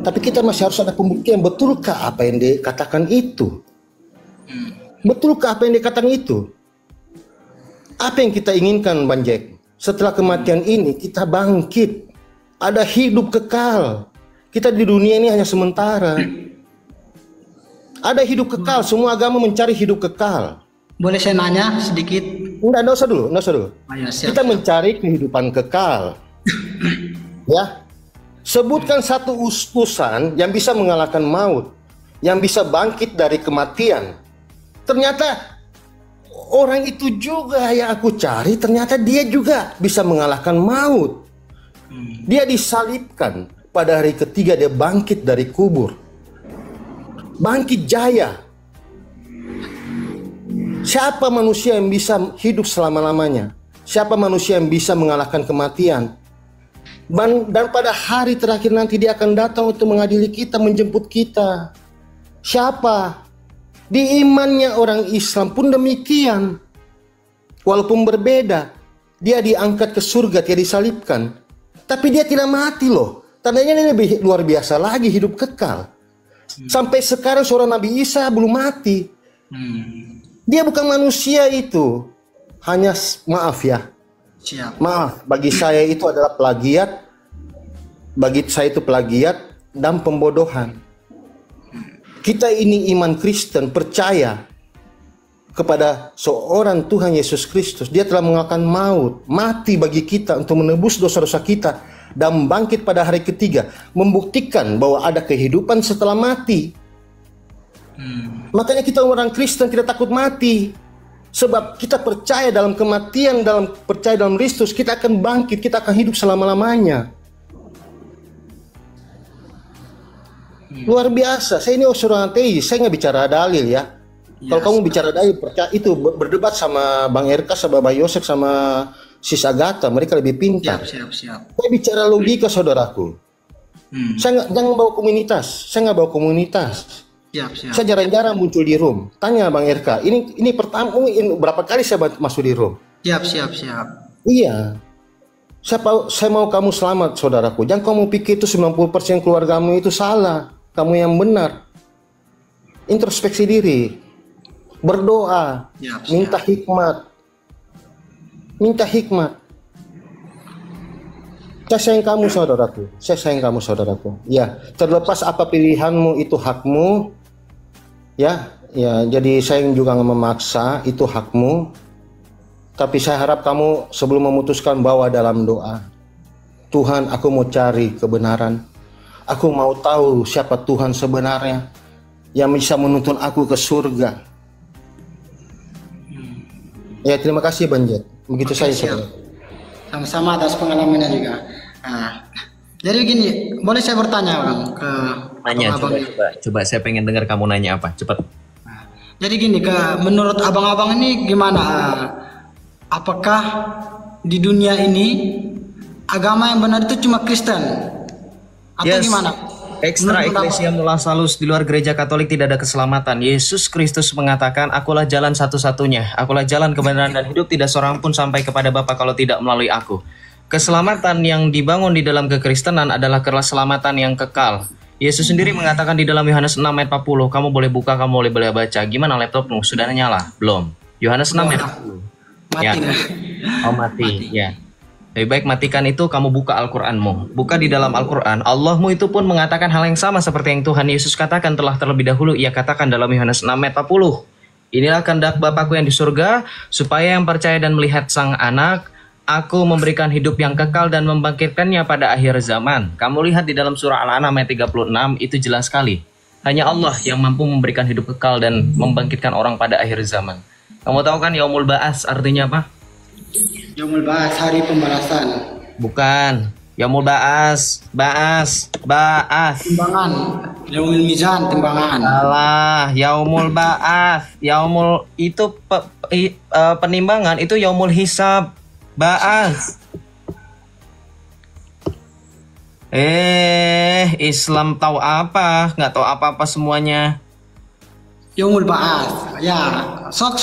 Tapi kita masih harus ada pembuktian, betulkah apa yang dikatakan itu? Betulkah apa yang dikatakan itu? Apa yang kita inginkan, Banjek? Setelah kematian ini kita bangkit. Ada hidup kekal. Kita di dunia ini hanya sementara. Ada hidup kekal. Semua agama mencari hidup kekal. Boleh saya nanya sedikit? Enggak usah dulu. Ayo, siap, Kita siap. mencari kehidupan kekal. Ya. Sebutkan satu utusan yang bisa mengalahkan maut, yang bisa bangkit dari kematian. Ternyata orang itu juga yang aku cari, ternyata dia juga bisa mengalahkan maut. Dia disalibkan, pada hari ketiga dia bangkit dari kubur. Bangkit jaya. Siapa manusia yang bisa hidup selama-lamanya? Siapa manusia yang bisa mengalahkan kematian? Dan pada hari terakhir nanti dia akan datang untuk mengadili kita, menjemput kita. Siapa? Di imannya orang Islam pun demikian. Walaupun berbeda, dia diangkat ke surga, dia disalibkan. Tapi dia tidak mati loh. Tandanya ini lebih luar biasa lagi, hidup kekal. Sampai sekarang seorang Nabi Isa belum mati. Dia bukan manusia itu. Hanya, maaf ya. Siap. Maaf, bagi saya itu adalah plagiat. Bagi saya itu plagiat dan pembodohan. Kita ini iman Kristen, percaya kepada seorang Tuhan Yesus Kristus. Dia telah mengalahkan maut, mati bagi kita untuk menebus dosa-dosa kita, dan bangkit pada hari ketiga, membuktikan bahwa ada kehidupan setelah mati. Makanya kita orang Kristen tidak takut mati, sebab kita percaya dalam kematian, percaya dalam Kristus, kita akan bangkit, kita akan hidup selama-lamanya. Luar biasa. Saya ini seorang ateis, saya nggak bicara dalil ya. Kalau kamu bicara dalil, percaya itu berdebat sama Bang Erka, sama Bang Yosef, sama Sis Agatha, mereka lebih pintar. Siap. Saya bicara logika, saudaraku. Jangan bawa komunitas. Saya nggak bawa komunitas. Siap. Saya jarang-jarang muncul di room. Tanya Bang Erka, ini pertama, berapa kali saya masuk di room? Siap. Iya. Saya mau kamu selamat, saudaraku. Jangan kamu pikir itu 90% keluargamu itu salah. Kamu yang benar. Introspeksi diri. Berdoa. Siap. Minta hikmat. Saya sayang kamu, saudaraku. Ya, terlepas apa pilihanmu, itu hakmu. Ya, jadi saya juga nggak memaksa, itu hakmu. Tapi saya harap kamu sebelum memutuskan bawa dalam doa. Tuhan, aku mau cari kebenaran. Aku mau tahu siapa Tuhan sebenarnya yang bisa menuntun aku ke surga. Ya, terima kasih Bang Jet. Begitu saja. Siap. Sama-sama atas pengalamannya juga. Nah, jadi begini, boleh saya bertanya Bang ke Nanya, abang-abang ini? coba saya pengen dengar kamu nanya apa, cepat. Nah, jadi gini, menurut abang-abang ini gimana? Apakah di dunia ini agama yang benar itu cuma Kristen? Atau gimana? Extra Menurut Ecclesia Mula Salus di luar gereja Katolik tidak ada keselamatan. Yesus Kristus mengatakan, akulah jalan satu-satunya. Akulah jalan kebenaran dan hidup, tidak seorang pun sampai kepada Bapa kalau tidak melalui aku. Keselamatan yang dibangun di dalam kekristenan adalah keselamatan yang kekal. Yesus sendiri mengatakan di dalam Yohanes 6 ayat 40, kamu boleh buka, kamu boleh baca. Gimana laptopmu? Sudah nyala? Belum. Yohanes 6 ayat 40. Mati Ya. nggak? Mati. Ya. Lebih baik matikan itu, kamu buka Al-Quranmu. Buka di dalam Al-Quran. Allahmu itu pun mengatakan hal yang sama seperti yang Tuhan Yesus katakan telah terlebih dahulu. Ia katakan dalam Yohanes 6 ayat 40. Inilah kehendak Bapakku yang di surga, supaya yang percaya dan melihat Sang Anak, aku memberikan hidup yang kekal dan membangkitkannya pada akhir zaman. Kamu lihat di dalam surah Al-An'am ayat 36, itu jelas sekali. Hanya Allah yang mampu memberikan hidup kekal dan membangkitkan orang pada akhir zaman. Kamu tahu kan Yaumul Ba'as artinya apa? Yaumul Ba'as, hari pembalasan. Bukan. Yaumul Ba'as. Ba'as. Timbangan. Yaumul Mizan, timbangan. Salah. Yaumul Ba'as. Yaumul itu penimbangan, itu Yaumul Hisab. Ba'as. Islam tahu apa? Nggak tahu apa-apa semuanya. Yaumul Ba'as. Ya, sok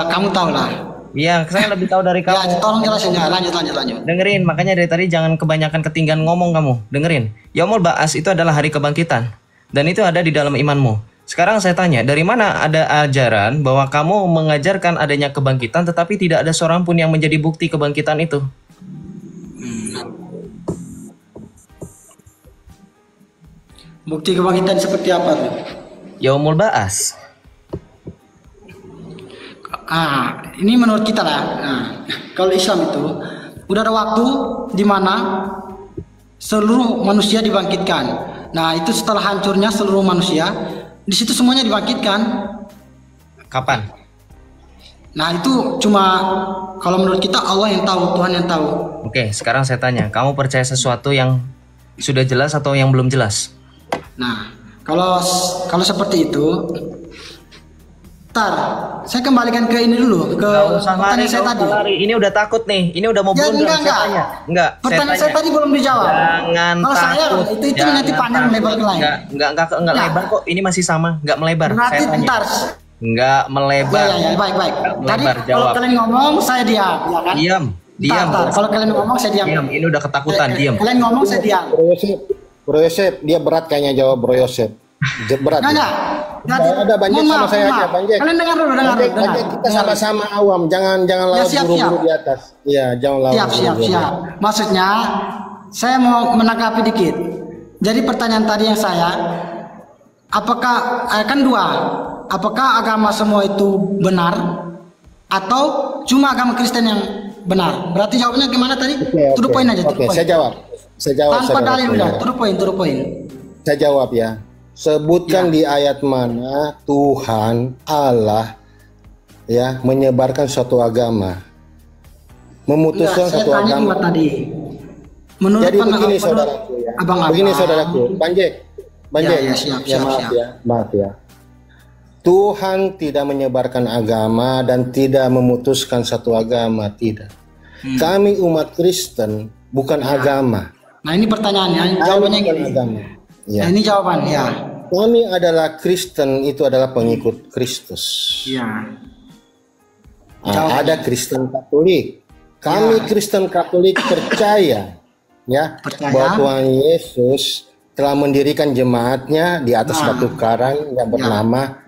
kamu tahu lah. Iya, saya lebih tahu dari Ya, kamu. tolong jelasin ya. Lanjut. Dengerin, makanya dari tadi jangan kebanyakan ketinggian ngomong kamu. Dengerin. Yaumul Ba'as itu adalah hari kebangkitan. Dan itu ada di dalam imanmu. Sekarang saya tanya, dari mana ada ajaran bahwa kamu mengajarkan adanya kebangkitan tetapi tidak ada seorang pun yang menjadi bukti kebangkitan itu? Bukti kebangkitan seperti apa tuh? Yaumul Ba'as. Ini menurut kita lah. Kalau Islam itu udah ada waktu di mana seluruh manusia dibangkitkan. Nah, itu setelah hancurnya seluruh manusia, di situ semuanya dibangkitkan. Kapan? Nah, itu cuma kalau menurut kita Allah yang tahu, Tuhan yang tahu. Oke, sekarang saya tanya, kamu percaya sesuatu yang sudah jelas atau yang belum jelas? Nah, kalau seperti itu, saya kembalikan ke ini dulu, ke pertanyaan saya tadi. Ini udah takut nih, ini udah mau Ya, blunder. Enggak. Pertanyaan saya tadi belum dijawab. Jangan kalau takut. Saya itu nanti panjang lebar ke lain. Enggak lebar kok. Ini masih sama, enggak melebar. Berarti bentar. Enggak melebar. Ya, baik. Tadi Melebar, kalau jawab. kalian ngomong saya diam, ya kan? Diam. Kalau kalian ngomong saya diam. Diam. Ini udah ketakutan, diam. Kalian ngomong saya diam. Bro Yosef, dia berat kayaknya jawab Bro Yosef. Berat. Enggak. Ada banyak sama saya aja, Banjek. Kalian dengar dulu. Banjek, kita sama-sama awam, jangan lawan buru-buru di atas. Iya, jangan lawan. Siap. Maksudnya saya mau menanggapi dikit. Jadi pertanyaan tadi yang saya, apakah kan dua, apakah agama semua itu benar atau cuma agama Kristen yang benar? Berarti jawabannya gimana tadi? To the point aja. Oke, saya jawab. Tanpa dalil udah, to the point. Saya jawab ya. Sebutkan di ayat mana Tuhan Allah ya menyebarkan suatu agama, memutuskan suatu agama. Tadi. Menurut jadi begini saudaraku ya. Begini saudaraku, Banjek. Maaf ya. Tuhan tidak menyebarkan agama dan tidak memutuskan satu agama, tidak. Kami umat Kristen bukan agama. Nah, ini pertanyaannya, jawabannya gini. Agama. Ya. Nah, ini jawaban ya. Kami adalah Kristen, itu adalah pengikut Kristus. Ya. Ada Kristen Katolik. Kami Kristen Katolik percaya bahwa Tuhan Yesus telah mendirikan jemaatnya di atas batu karang yang bernama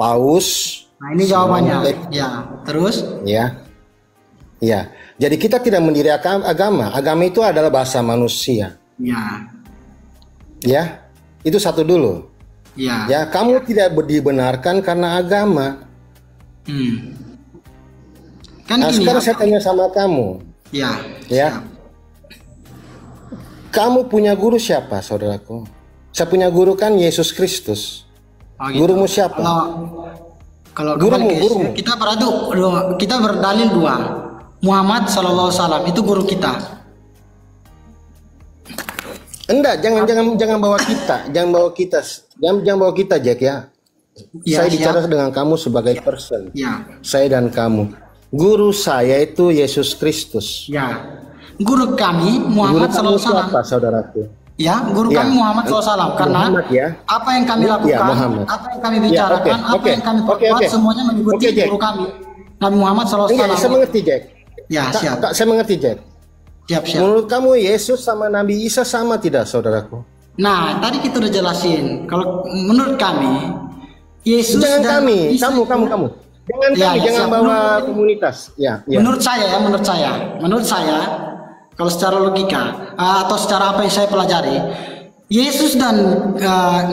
Paus. Nah, ini jawabannya. Ya. Terus? Ya. Jadi kita tidak mendirikan agama. Agama itu adalah bahasa manusia. Ya, itu satu dulu. Ya, kamu tidak dibenarkan karena agama. Kan sekarang saya tanya sama kamu. Ya. Kamu punya guru siapa, saudaraku? Saya punya guru kan Yesus Kristus. Gurumu siapa? Kalau gurumu. Kita berdalil dua. Muhammad SAW itu guru kita. Enggak, jangan bawa kita, jangan bawa kita, Jack ya. Saya bicara dengan kamu sebagai person. Saya dan kamu. Guru saya itu Yesus Kristus. Guru kami Muhammad SAW. Siapa, saudaraku? Guru kami Muhammad SAW. Karena Muhammad, apa yang kami lakukan, apa yang kami bicarakan, apa yang kami perbuat, semuanya mengikuti guru kami, Nabi Muhammad SAW. Saya mengerti, Jack. Siap. Saya mengerti, Jack. Siap. Menurut kamu Yesus sama Nabi Isa sama tidak, saudaraku? Nah, tadi kita udah jelasin. Kalau menurut kami, Yesus jangan kami, Isa, kamu. Jangan bawa komunitas. Menurut saya, kalau secara logika atau secara apa yang saya pelajari, Yesus dan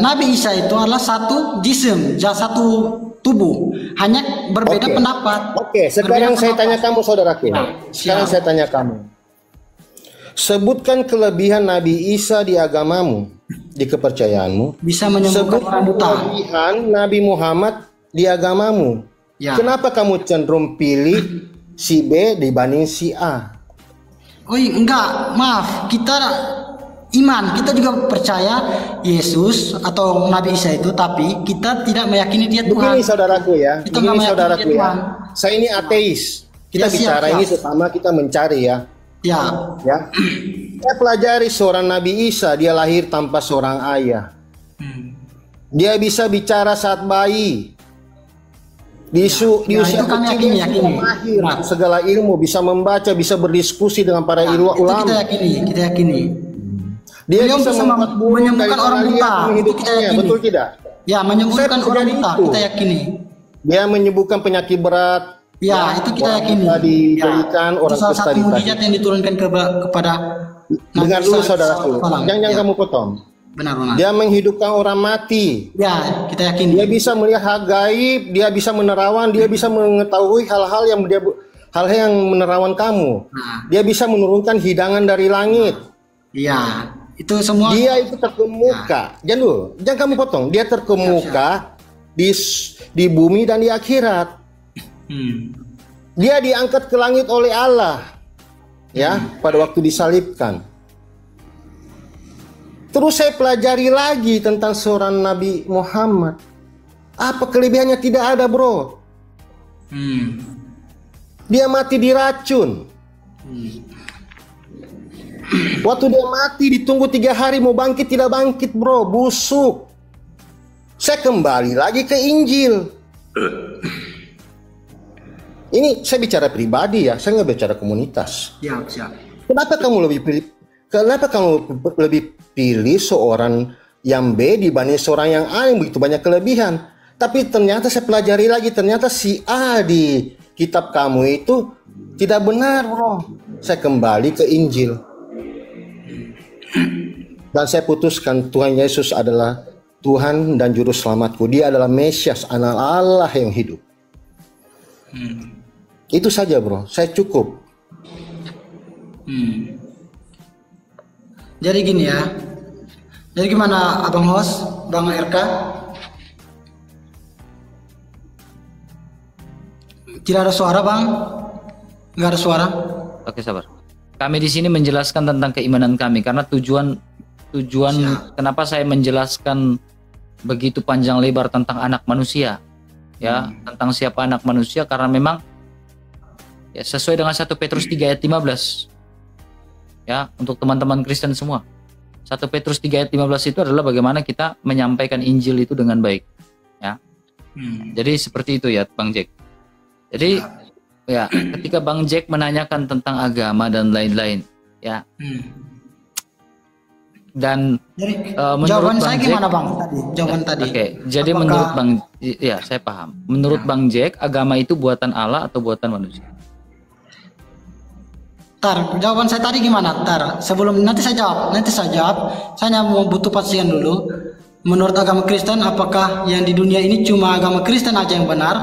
Nabi Isa itu adalah satu jism, satu tubuh, hanya berbeda pendapat. Sekarang saya tanya kamu, saudaraku. Sekarang saya tanya kamu. Sebutkan kelebihan Nabi Isa di agamamu, di kepercayaanmu. Bisa menyembuhkan orang buta. Kelebihan Nabi Muhammad di agamamu. Kenapa kamu cenderung pilih si B dibanding si A? Enggak, maaf. Kita juga percaya Yesus atau Nabi Isa itu, tapi kita tidak meyakini dia Tuhan. Begini saudaraku ya. Saya ini ateis. Kita bicara ini sesama kita mencari ya. Saya pelajari seorang Nabi Isa, dia lahir tanpa seorang ayah. Dia bisa bicara saat bayi. Di usia kecil lahir segala ilmu, bisa membaca, bisa berdiskusi dengan para ulama. Kita yakini. Dia bisa menyembuhkan orang buta. Betul tidak? Ya, menyembuhkan Saya orang jadi buta, itu. kita yakini. Dia menyembuhkan penyakit berat. Ya, itu kita orang yakini. buta diberikan, Itu orang salah kusta satu ditagih. mujizat yang diturunkan kepada Dengar Nabi dulu Isa saudaraku, alaihissalam. jangan Ya, kamu potong. benar. Dia menghidupkan orang mati. Ya, kita yakini. Dia bisa melihat hal gaib, dia bisa menerawan, dia bisa mengetahui hal-hal yang menerawan kamu. Nah, Dia bisa menurunkan hidangan dari langit. iya, itu semua. Dia itu terkemuka. Jangan dulu, jangan kamu potong. Dia terkemuka di bumi dan di akhirat. Hmm. Dia diangkat ke langit oleh Allah. Ya, pada waktu disalibkan. Terus saya pelajari lagi tentang seorang Nabi Muhammad. Apa kelebihannya? Tidak ada, bro. Hmm. Dia mati diracun. Waktu dia mati ditunggu 3 hari mau bangkit, tidak bangkit, bro. Busuk. Saya kembali lagi ke Injil. Ini saya bicara pribadi ya, saya nggak bicara komunitas. Siap. Kenapa kamu lebih pilih seorang yang B dibanding seorang yang A yang begitu banyak kelebihan? Tapi ternyata saya pelajari lagi, ternyata si A di kitab kamu itu tidak benar, bro. Saya kembali ke Injil. Dan saya putuskan Tuhan Yesus adalah Tuhan dan Juru Selamatku. Dia adalah Mesias, anak Allah yang hidup. Itu saja, bro. Saya cukup. Jadi gini ya. Jadi gimana Abang Host, Bang RK? Tidak ada suara, Bang? Nggak ada suara? Oke, sabar. Kami di sini menjelaskan tentang keimanan kami karena tujuan kenapa saya menjelaskan begitu panjang lebar tentang anak manusia, ya, tentang siapa anak manusia, karena memang ya sesuai dengan 1 Petrus 3 ayat 15. Ya, untuk teman-teman Kristen semua. 1 Petrus 3 ayat 15 itu adalah bagaimana kita menyampaikan Injil itu dengan baik, ya. Jadi seperti itu ya, Bang Jack. Jadi ya, ketika Bang Jack menanyakan tentang agama dan lain-lain, ya. Dan Jadi, menurut jawaban Bang saya Jack, gimana, Bang? Jawaban tadi. Oke, jadi Apakah- menurut Bang, ya saya paham. Menurut Bang Jack, agama itu buatan Allah atau buatan manusia? Jawaban saya tadi gimana? Sebelum nanti saya jawab. Saya hanya mau butuh pastikan dulu. Menurut agama Kristen, apakah yang di dunia ini cuma agama Kristen aja yang benar,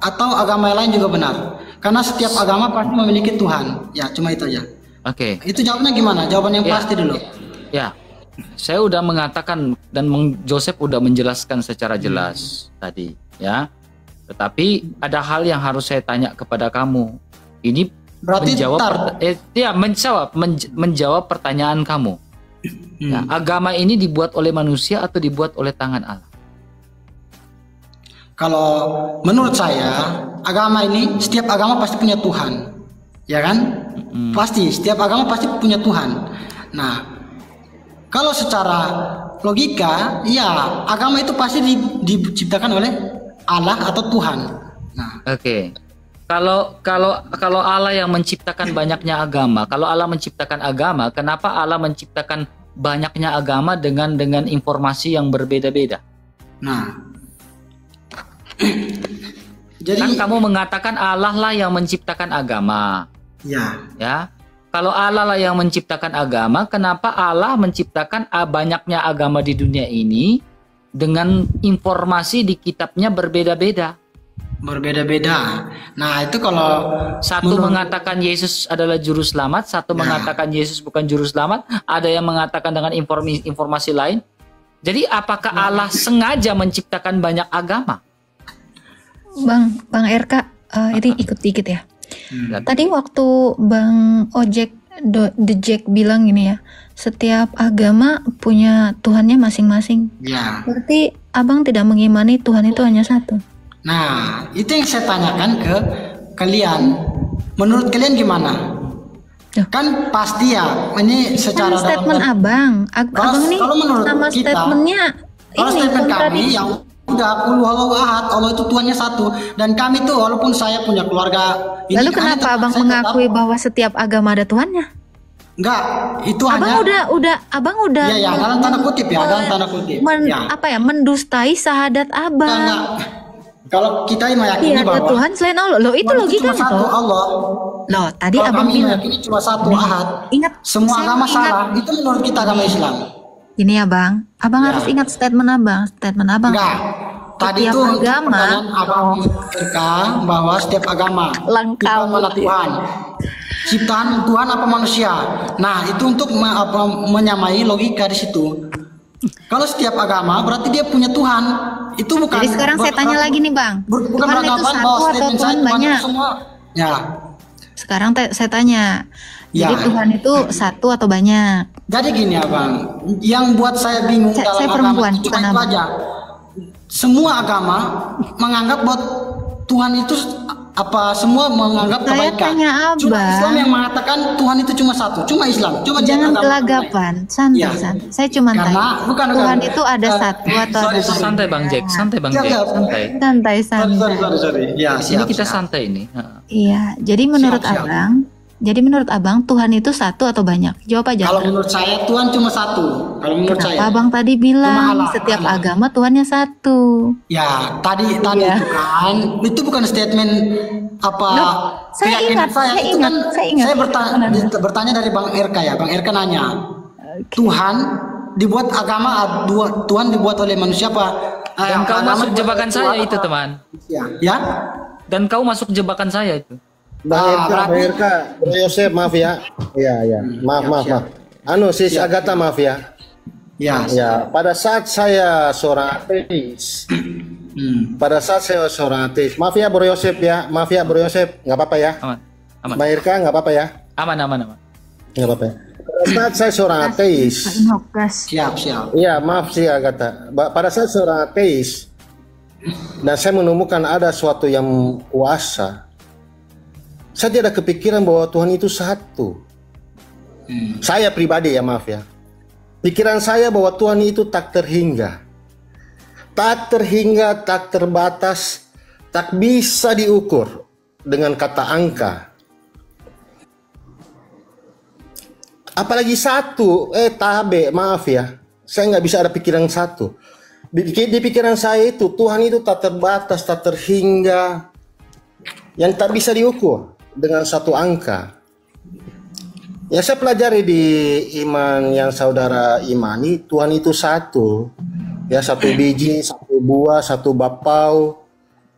atau agama yang lain juga benar? Karena setiap agama pasti memiliki Tuhan. Ya, cuma itu aja. Oke. Itu jawabannya gimana? Jawaban yang Ya. pasti dulu. Ya, saya udah mengatakan dan Joseph udah menjelaskan secara jelas tadi, ya. Tetapi ada hal yang harus saya tanya kepada kamu. Ini Berarti menjawab pertanyaan kamu. Ya, agama ini dibuat oleh manusia atau dibuat oleh tangan Allah? Kalau menurut saya, agama ini setiap agama pasti punya Tuhan, ya kan? Pasti setiap agama pasti punya Tuhan. Nah, kalau secara logika, ya agama itu pasti diciptakan oleh Allah atau Tuhan. Nah, Oke. Kalau Allah yang menciptakan banyaknya agama, kalau Allah menciptakan agama, kenapa Allah menciptakan banyaknya agama dengan informasi yang berbeda-beda? nah. Jadi, Kan kamu mengatakan Allah lah yang menciptakan agama, ya. Kalau Allah lah yang menciptakan agama, kenapa Allah menciptakan banyaknya agama di dunia ini dengan informasi di kitabnya berbeda-beda? berbeda-beda. Nah, itu kalau Satu mengatakan Yesus adalah juru selamat, satu mengatakan Yesus bukan juru selamat, ada yang mengatakan dengan informasi lain. Jadi apakah Allah sengaja menciptakan banyak agama? Bang RK, ini ikut dikit ya. Dan Tadi waktu Bang Ojek The Jack bilang gini ya, setiap agama punya Tuhannya masing-masing. ya. Berarti abang tidak mengimani Tuhan itu hanya satu. Nah, itu yang saya tanyakan ke kalian. Menurut kalian gimana? Duh. Kan pasti ya, ini secara Kan statement dalam- abang, abang nih kalau menurut sama kita, statementnya kalau ini statement kami kontradiksi. yang udah qul huwallahu ahad, Allah itu Tuhannya satu, dan kami tuh walaupun saya punya keluarga ini, Lalu hanya kenapa tetap- abang saya mengakui tetap- bahwa setiap agama ada Tuhannya? Enggak, itu Abang hanya abang udah ya dalam tanda kutip ya, dalam tanda kutip. Ya. apa ya, mendustai syahadat abang. Enggak. Kalau kita meyakini Iya, ada bahwa Tuhan selain Allah. Loh, itu Tuhan logikanya cuma satu, toh. Allah. Loh, tadi Kalau abang kami bilang. meyakini cuma satu ahad. Ingat, Semua saya agama mau ingat. salah. Itu menurut kita agama Islam. Ini ya bang, abang Ya. harus ingat statement abang. Statement abang. Enggak. Tadi Setiap itu untuk agama, pertanyaan abang Irka bahwa setiap agama Lengkap. Tuhan mana Tuhan. Ciptaan Tuhan apa manusia. Nah, itu untuk menyamai logika di situ. Kalau setiap agama berarti dia punya Tuhan. Itu bukan. Jadi sekarang saya tanya lagi nih bang, Bukan Tuhan itu beranggapan satu bahwa atau statement saya Tuhan Tuhan itu banyak? semua. Ya. Sekarang saya tanya, jadi Ya. Tuhan itu satu atau banyak? Jadi gini abang, yang buat saya bingung Saya dalam perempuan, agama itu bukan cuma itu abang. aja. Semua agama menganggap bahwa Tuhan itu semua menganggap Saya kebaikan. tanya Cuma abang. Islam yang mengatakan Tuhan itu cuma satu, cuma Islam. Coba lihat Jangan agama gelagapan, santai, Ya. santai. Saya cuma Karena- tanya, bukan, Tuhan bukan. itu ada satu atau sorry, ada sorry. Santai Bang Jack, santai Bang Siap, Jack, siap. santai. santai, Sorry, santai. sorry. Ya, Ini siap. kita siap. santai ini. Iya, jadi menurut Siap. abang, Tuhan itu satu atau banyak? Jawab aja. Kalau menurut saya Tuhan cuma satu. Kalau menurut Kenapa saya. abang tadi bilang Allah, setiap Allah. agama Tuhannya satu? Ya, tadi Iya. itu kan, itu bukan statement apa Loh, saya keyakinan ingat, saya itu ingat, kan saya ingat. saya bertanya dari Bang RK ya, Bang RK nanya, Tuhan dibuat agama Tuhan dibuat oleh manusia apa? Dan kau agama masuk dibuat jebakan oleh saya Tuhan itu apa? teman. Ya, Dan kau masuk jebakan saya itu. Bang berarti- Irka, Bro Yosef, maaf ya. Iya. Maaf. Anu, Sis Agatha, maaf ya. ya, Ya, pada saat saya seorang ateis, maaf ya Bro Yosef ya, nggak apa-apa ya. Aman. Bang Irka, nggak apa-apa ya, Aman. nggak apa-apa ya. Pada saat saya seorang ateis, Pak Inhok, gas. siap. iya maaf sih Agatha. Pada saat seorang ateis, dan saya menemukan ada suatu yang kuasa, saya tidak kepikiran bahwa Tuhan itu satu. Saya pribadi ya, maaf ya. Pikiran saya bahwa Tuhan itu tak terhingga, tak terbatas, tak bisa diukur dengan kata angka. Apalagi satu, maaf ya. Saya nggak bisa ada pikiran satu. Di pikiran saya itu Tuhan itu tak terbatas, tak terhingga, yang tak bisa diukur dengan satu angka. Ya, saya pelajari di iman yang saudara imani, Tuhan itu satu. Ya, satu biji, satu buah, satu bapau,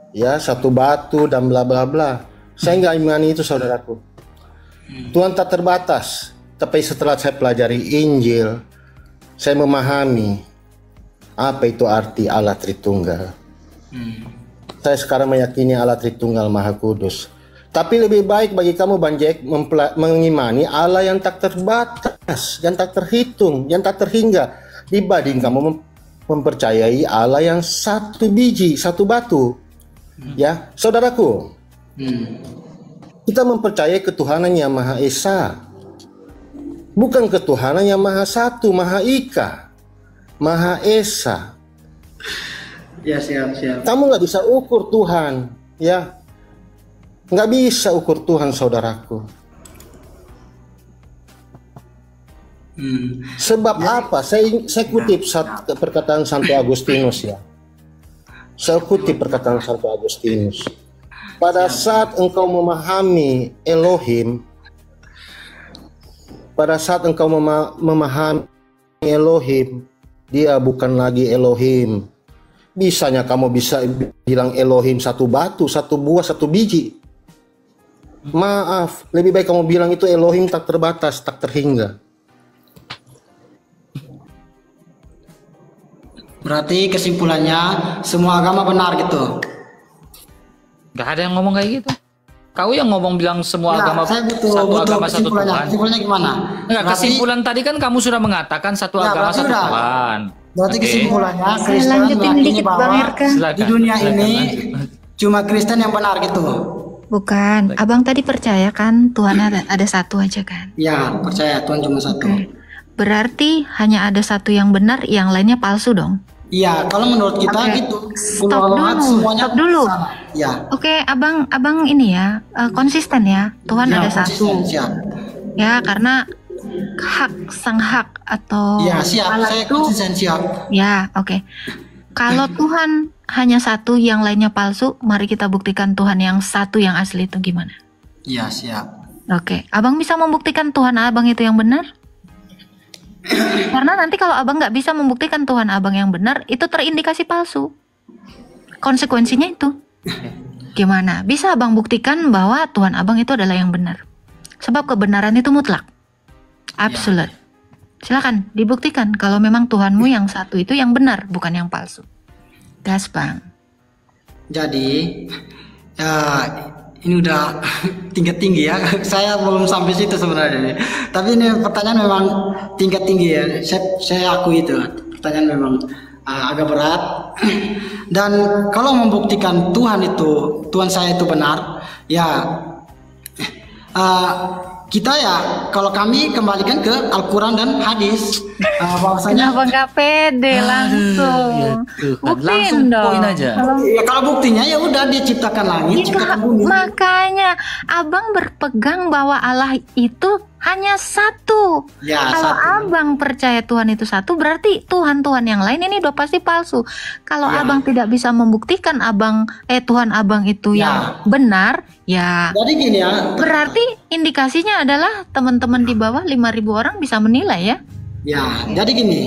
ya, satu batu dan bla bla bla. Saya nggak imani itu, saudaraku. Tuhan tak terbatas. Tapi setelah saya pelajari Injil, saya memahami apa itu arti Allah Tritunggal. Saya sekarang meyakini Allah Tritunggal Maha Kudus. Tapi lebih baik bagi kamu Bang Jack mengimani Allah yang tak terbatas, yang tak terhitung, yang tak terhingga, dibanding kamu mempercayai Allah yang satu biji, satu batu. Ya, saudaraku, kita mempercayai ketuhanan yang Maha Esa, bukan ketuhanan yang Maha Satu, Maha Ika, Maha Esa. Ya, siap. Kamu nggak bisa ukur Tuhan, ya. Nggak bisa ukur Tuhan, saudaraku. Sebab apa? Saya kutip perkataan Santo Agustinus ya. Saya kutip perkataan Santo Agustinus. Pada saat engkau memahami Elohim, dia bukan lagi Elohim. Bisanya kamu bisa bilang Elohim satu batu, satu buah, satu biji. Maaf, lebih baik kamu bilang itu Elohim tak terbatas, tak terhingga. Berarti kesimpulannya semua agama benar gitu. Gak ada yang ngomong kayak gitu. Kau yang ngomong bilang semua Nah, agama saya satu butuh agama satu kesimpulannya. Tuhan. Kesimpulannya gimana? Enggak, kesimpulan tadi kan kamu sudah mengatakan satu Ya, agama berarti satu udah. Tuhan. Berarti Oke. kesimpulannya Saya Kristen lanjutin meyakini dikit Bang bahwa Irka. Silakan, di dunia silakan, ini lanjut. cuma Kristen yang benar gitu. Bukan, abang tadi percaya kan Tuhan ada satu aja kan? Ya, percaya Tuhan cuma satu. Berarti hanya ada satu yang benar, yang lainnya palsu dong? Iya, kalau menurut kita Oke. gitu. Stop Ulama dulu, semuanya stop dulu. salah. Ya. Oke, abang ini ya konsisten ya. Tuhan Ya, ada konsisten, satu. siap. Ya, karena sang hak atau Ya, siap. Allah Saya itu, konsisten siap. ya oke. Kalau Tuhan hanya satu, yang lainnya palsu, mari kita buktikan Tuhan yang satu yang asli itu gimana? Ya, siap. Oke, abang bisa membuktikan Tuhan abang itu yang benar? Karena nanti kalau abang nggak bisa membuktikan Tuhan abang yang benar, itu terindikasi palsu. Konsekuensinya itu. Gimana? Bisa abang buktikan bahwa Tuhan abang itu adalah yang benar. Sebab kebenaran itu mutlak. Absolute. Silakan dibuktikan kalau memang Tuhanmu yang satu itu yang benar, bukan yang palsu. Gas, Bang. Jadi, ya, ini udah tingkat tinggi ya. Saya belum sampai situ sebenarnya. Tapi ini pertanyaan memang tingkat tinggi ya. Saya akui itu. Pertanyaan memang agak berat. Dan kalau membuktikan Tuhan saya itu benar, ya kita ya, kalau kami kembalikan ke Al-Quran dan hadis, bahwasanya Kenapa nggak pede langsung? Ya Tuhan, Buktiin langsung dong. poin aja. kalau buktinya ya udah dia ciptakan langit, ciptakan bumi. Makanya abang berpegang bahwa Allah itu hanya satu. Ya, Kalau satu. abang percaya Tuhan itu satu, berarti Tuhan-Tuhan yang lain ini udah pasti palsu. Kalau Ya. abang tidak bisa membuktikan Tuhan abang itu Ya. yang benar, ya Jadi gini ya, berarti indikasinya adalah teman-teman di bawah 5.000 orang bisa menilai ya. ya, jadi gini,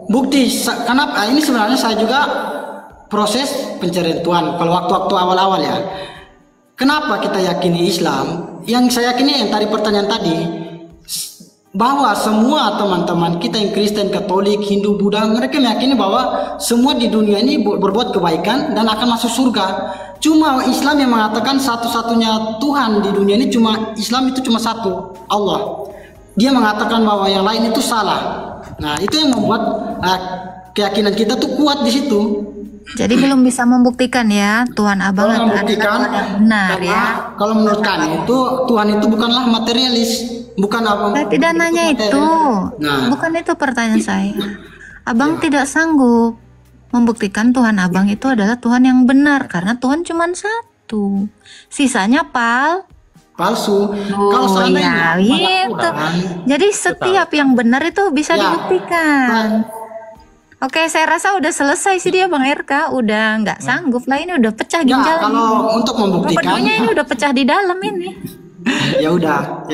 bukti kenapa ini sebenarnya saya juga proses pencarian Tuhan. Kalau waktu-waktu awal-awal ya, kenapa kita yakini Islam? Yang saya yakini yang tadi pertanyaan tadi, bahwa semua teman-teman kita yang Kristen, Katolik, Hindu, Buddha, mereka meyakini bahwa semua di dunia ini berbuat kebaikan dan akan masuk surga. Cuma Islam yang mengatakan satu-satunya Tuhan di dunia ini Islam itu cuma satu, Allah. Dia mengatakan bahwa yang lain itu salah. Nah, itu yang membuat keyakinan kita tuh kuat di situ. Jadi belum bisa membuktikan ya Tuhan abang Kalau adalah membuktikan, Tuhan yang benar karena ya. kalau menurut kami itu Tuhan itu bukanlah materialis, bukan apa. Saya tidak nanya itu. Nah, Bukan itu pertanyaan saya. Abang tidak sanggup membuktikan Tuhan abang itu adalah Tuhan yang benar karena Tuhan cuma satu. Sisanya palsu. Kalau Oh seandainya ya, gitu. Tuhan, Jadi setiap yang benar itu bisa Ya. dibuktikan. Oke, saya rasa udah selesai sih dia Bang RK, udah nggak sanggup lah ini udah pecah ya, ginjalnya. kalau untuk membuktikan, Pedunya ini udah pecah di dalam ini. ya udah.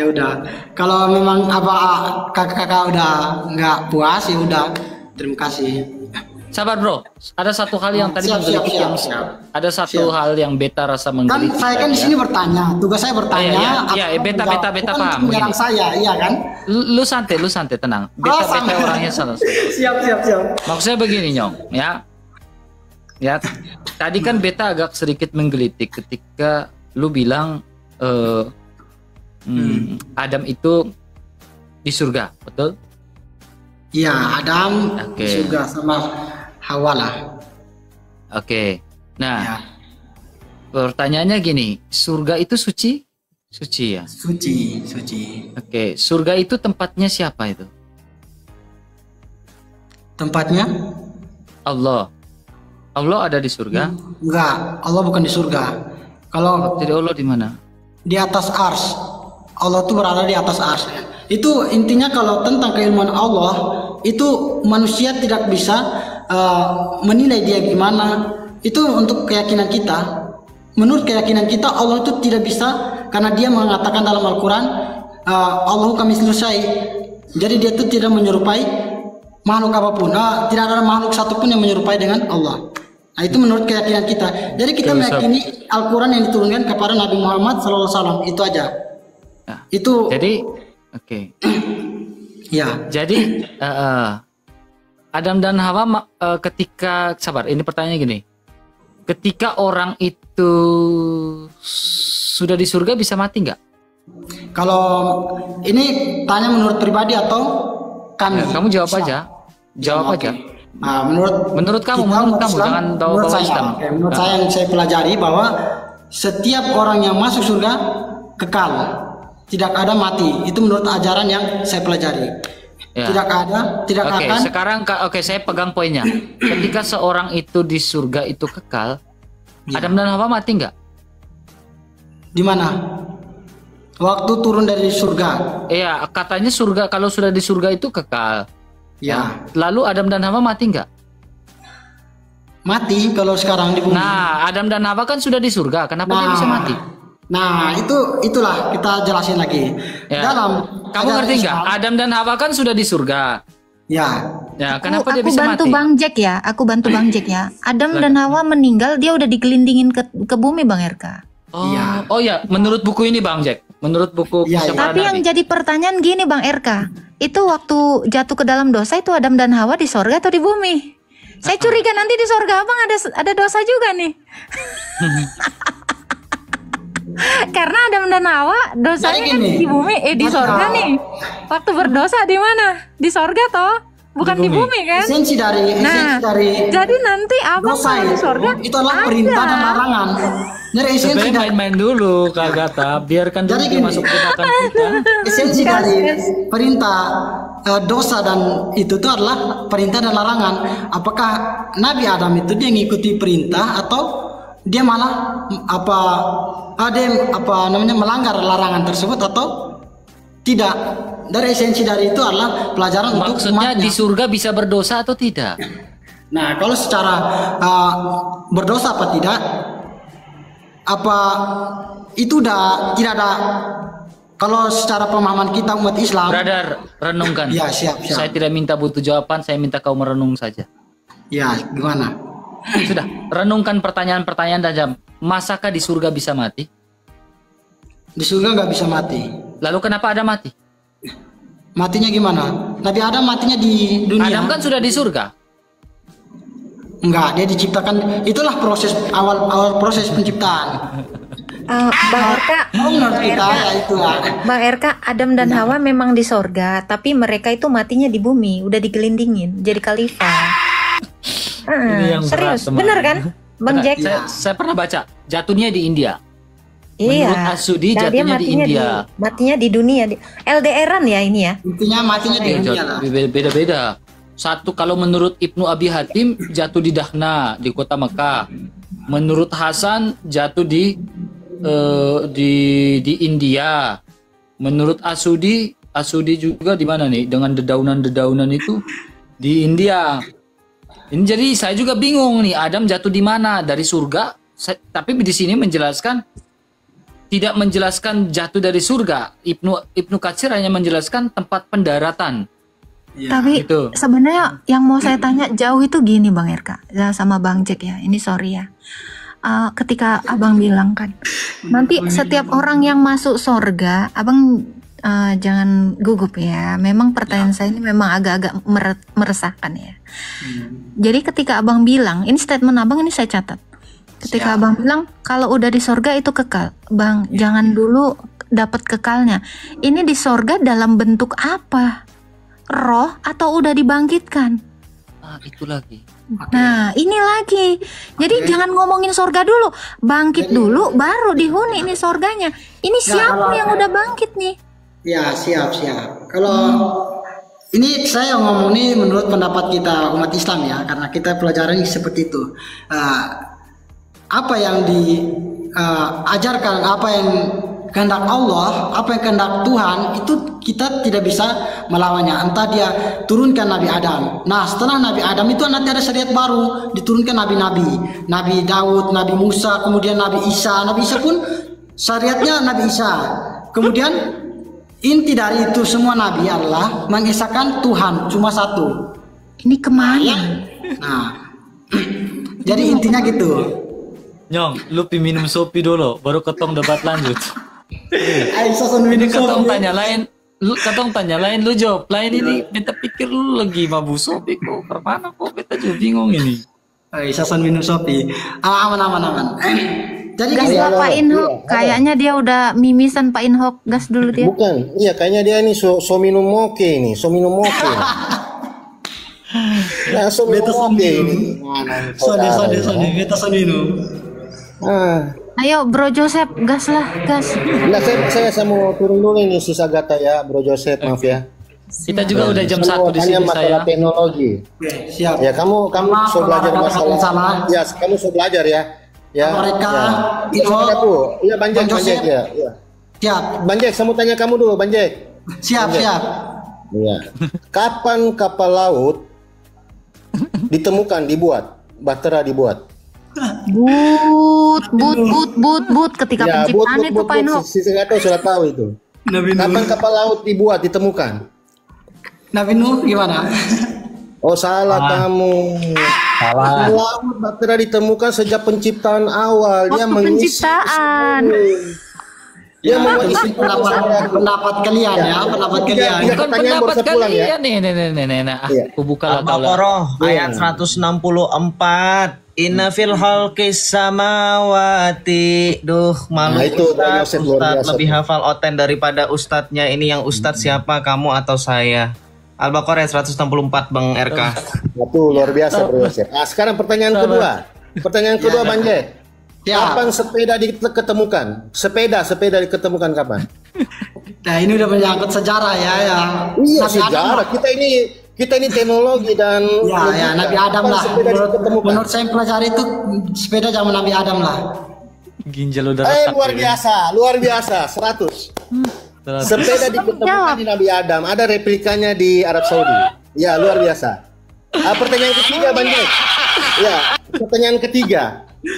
Kalau memang kakak-kakak udah nggak puas, ya udah. Terima kasih. Sabar bro, ada satu hal yang tadi Siap, menggelitik siap. ada satu hal yang beta rasa Kan menggelitik. saya kan di sini bertanya, tugas saya bertanya. Iya, apa beta bukan paham, menyerang begini. saya, iya kan? Lu santai tenang. Beta santai. orangnya salah. Siap. Maksudnya begini Nyong, ya. Ya, tadi kan beta agak sedikit menggelitik ketika lu bilang Adam itu di surga, betul? Iya, Adam Oke. juga sama Hawa lah. Oke. Nah, Ya, pertanyaannya gini, surga itu suci? Suci ya. suci. Oke, surga itu tempatnya siapa itu? Tempatnya? Allah. Allah ada di surga. Enggak, Allah bukan di surga. Kalau Jadi Allah di mana? di atas ars, Allah tuh berada di atas ars. Itu intinya kalau tentang keilmuan Allah, itu manusia tidak bisa menilai dia gimana. Itu untuk keyakinan kita. Menurut keyakinan kita Allah itu tidak bisa, karena dia mengatakan dalam Al-Quran, Allahu kami selesai. Jadi dia itu tidak menyerupai makhluk apapun. Tidak ada makhluk satupun yang menyerupai dengan Allah. Nah, itu menurut keyakinan kita. Jadi kita meyakini Al-Quran yang diturunkan kepada Nabi Muhammad SAW. Itu aja. Nah, Itu Jadi, oke. ya. Jadi Adam dan Hawa ketika ini pertanyaannya gini. Ketika orang itu sudah di surga bisa mati nggak? Kalau ini tanya menurut pribadi atau kami? Kamu jawab aja. Jawab Oke. aja. Menurut kamu, kita, menurut umat kamu, Islam, jangan bawa menurut saya, Islam. oke, menurut saya yang saya pelajari bahwa setiap orang yang masuk surga kekal, tidak ada mati. Itu menurut ajaran yang saya pelajari. Ya. Tidak Oke, akan. sekarang saya pegang poinnya. Ketika seorang itu di surga itu kekal, Ya. Adam dan Hawa mati nggak? Di mana? Waktu turun dari surga. Iya, katanya surga, kalau sudah di surga itu kekal. Ya. Lalu Adam dan Hawa mati nggak? Mati kalau sekarang di bumi. Nah, Adam dan Hawa kan sudah di surga. Kenapa dia bisa mati? Nah, itulah kita jelasin lagi. Ya. Kamu ajaran ngerti nggak? Islam- Adam dan Hawa kan sudah di surga. Ya. Ya, kenapa dia Aku bisa bantu mati? Bang Jack ya. Aku bantu Bang Jack ya. Adam dan Hawa meninggal, dia udah digelindingin ke bumi Bang RK. Oh, Iya. oh ya, menurut buku ini Bang Jack. Menurut buku Iya, iya. Pencemaran Tapi yang Nabi. jadi pertanyaan gini Bang RK, itu waktu jatuh ke dalam dosa itu Adam dan Hawa di sorga atau di bumi? Saya curiga nanti di sorga Abang ada dosa juga nih. Karena Adam dan Hawa dosanya Jadi kan gini. di bumi, di sorga nih. Waktu berdosa di mana? Di sorga toh? Bukan di bumi kan? Esensi dari Jadi nanti Abang dosa kalau di sorga itu adalah perintah dan larangan. Jadi esensi Sebenarnya dari main-main dulu Kak Gata, biarkan dulu Jadi dia gini. masuk ke makan kita. esensi dari perintah dosa dan itu tuh adalah perintah dan larangan. Apakah Nabi Adam itu dia ngikuti perintah atau dia malah melanggar larangan tersebut atau tidak? Dari esensi dari itu adalah pelajaran untuk Maksudnya umatnya. di surga bisa berdosa atau tidak? Nah, kalau secara berdosa apa tidak, itu udah tidak ada. Kalau secara pemahaman kita umat Islam, Brother, renungkan. ya siap. Saya tidak minta butuh jawaban, saya minta kau merenung saja. Ya, gimana? Sudah, renungkan pertanyaan-pertanyaan saja. Masakah di surga bisa mati? Di surga nggak bisa mati. Lalu kenapa ada mati? Matinya gimana? Nabi Adam matinya di dunia. Adam kan sudah di surga. Enggak, dia diciptakan. Itulah proses awal proses penciptaan. Bang RK, Oh, menurut kita ya itulah. Bang RK, Adam dan Hawa memang di sorga, tapi mereka itu matinya di bumi, udah digelindingin jadi khalifah. Ini yang berat, Serius, teman. bener kan, Bang Jack? Saya pernah baca, jatuhnya di India. Iya. Menurut Asudi, Nah, dia jatuhnya di India. matinya di dunia, LDRan ya ini ya. Intinya matinya di dunia lah. Beda-beda. Satu kalau menurut Ibnu Abi Hatim jatuh di Dahna di kota Mekah. Menurut Hasan jatuh di India. Menurut Asudi juga di mana nih? Dengan dedaunan-dedaunan itu di India. Ini jadi saya juga bingung nih, Adam jatuh di mana? Dari surga? Tapi di sini tidak menjelaskan jatuh dari surga. Ibnu Katsir hanya menjelaskan tempat pendaratan. Tapi Gitu. sebenarnya yang mau saya tanya jauh itu gini Bang RK, ya, sama Bang Jack ya. Ini sorry ya. Ketika Abang bilang kan, nanti setiap orang yang masuk sorga, Abang jangan gugup ya. Memang pertanyaan saya ini memang agak-agak meresahkan ya. Jadi ketika Abang bilang, ini statement Abang ini saya catat. Ketika Abang bilang kalau udah di sorga itu kekal, Bang jangan dulu dapat kekalnya. Ini di sorga dalam bentuk apa? Roh atau udah dibangkitkan? Itu lagi. Nah ini lagi. Jadi jangan ngomongin sorga dulu, bangkit dulu baru dihuni ini sorganya. Ini siapa yang udah bangkit nih? Ya, siap. Kalau ini saya ngomong ini menurut pendapat kita umat Islam ya, karena kita pelajaran seperti itu. Apa yang diajarkan, apa yang kehendak Allah, apa yang kehendak Tuhan, itu kita tidak bisa melawannya. Entah dia turunkan Nabi Adam. Nah, setelah Nabi Adam itu nanti ada syariat baru, diturunkan nabi-nabi, Nabi Daud, Nabi Musa, kemudian Nabi Isa. Nabi Isa pun syariatnya Nabi Isa. Kemudian inti dari itu semua nabi adalah mengesahkan Tuhan cuma satu. Ini kemana? Nah, jadi intinya gitu. Nyong, lu minum sopi dulu, baru ketong debat lanjut. Ini Ketong tanya lain, lu jawab lain ini. Beta pikir lu lagi mabuk sopi kok. Kemana kok? Beta juga bingung ini. Sason minum sopi. Aman. Jadi Gas gini, lah Pak Inhok. Kayaknya dia udah mimisan Pak Inhok. Gas dulu dia. Bukan, iya kayaknya dia ini so minum moke ini, so minum moke. Nah, so minum moke ini. Soni, kita minum. Ayo Bro Joseph, gas lah, gas. Nah, saya mau turun dulu ini sisa gata ya, Bro Joseph, maaf ya. Kita juga udah jam 1 di Hanya sini masalah saya. teknologi. Siap. Ya kamu Maaf, so belajar kalau ada masalah. salah. Ya, kamu so belajar ya. Ya. Mereka ya. itu Iya Banjek Bang Joseph. ya. Ya. Siap. Banjek, saya mau tanya kamu dulu, Banjek. Siap, siap. Iya. Kapan kapal laut ditemukan, dibuat, bahtera dibuat? But ketika penciptaan itu Pak Enoch. Saya nggak tahu, sudah tahu itu. Nabi Kapan Nuh. kapal laut dibuat, ditemukan? Nabi Nuh gimana? Oh salah kamu. Salah. Kapal laut bahtera ditemukan sejak penciptaan awal. Dia Waktu mengisi penciptaan. Dia Ya, mengisi itu pendapat kalian ya, pendapat kalian. Tiga Bukan pertanyaan baru pendapat saya pulang ya. kalian nih. Nah, Iya. aku buka lah. Al-Baqarah Iya. ayat 164. Inna fil khalqis samawati. Duh, malu Nah, itu Ustaz. Yosef luar Ustaz biasa lebih tuh. hafal oten daripada ustadznya. Ini yang ustadz siapa? Kamu atau saya? Al-Baqarah ayat 164 Bang RK. Itu luar biasa Bro Yosef. Nah, sekarang pertanyaan kedua. Pertanyaan kedua Banjek. Ya. Kapan sepeda diketemukan? Sepeda diketemukan kapan? Nah, ini udah menyangkut sejarah ya, ya. Iya Nabi Adam sejarah. lah. Kita ini teknologi dan Ya, Nabi Adam Kapan lah. sepeda diketemukan? Menurut saya yang pelajari itu sepeda zaman Nabi Adam lah. Ginjal udah retak. luar biasa, 100. Sepeda diketemukan di Nabi Adam, ada replikanya di Arab Saudi. Ya, luar biasa. Pertanyaan ketiga, Banjek. Ya, pertanyaan ketiga.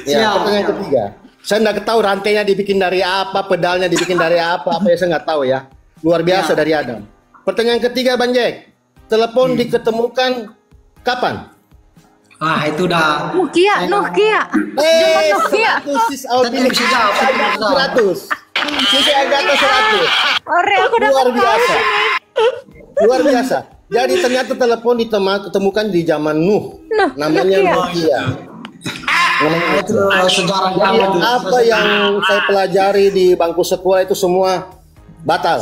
Ya, Siap. pertanyaan ketiga. Saya nggak tahu rantainya dibikin dari apa, pedalnya dibikin dari apa ya saya nggak tahu ya. Luar biasa dari Adam. Pertanyaan ketiga, Banjek. Telepon diketemukan kapan? Wah, itu udah Nokia. Nokia. 100 is our Tadi bisa jawab, tadi bisa jawab. 100. Sisi Agatha 100. Ore aku Luar biasa. Luar biasa. Jadi ternyata telepon ditemukan di zaman Nuh. Namanya Nokia. Namanya itu Nokia. sejarah Jadi lama tuh. apa yang saya pelajari di bangku sekolah itu semua batal.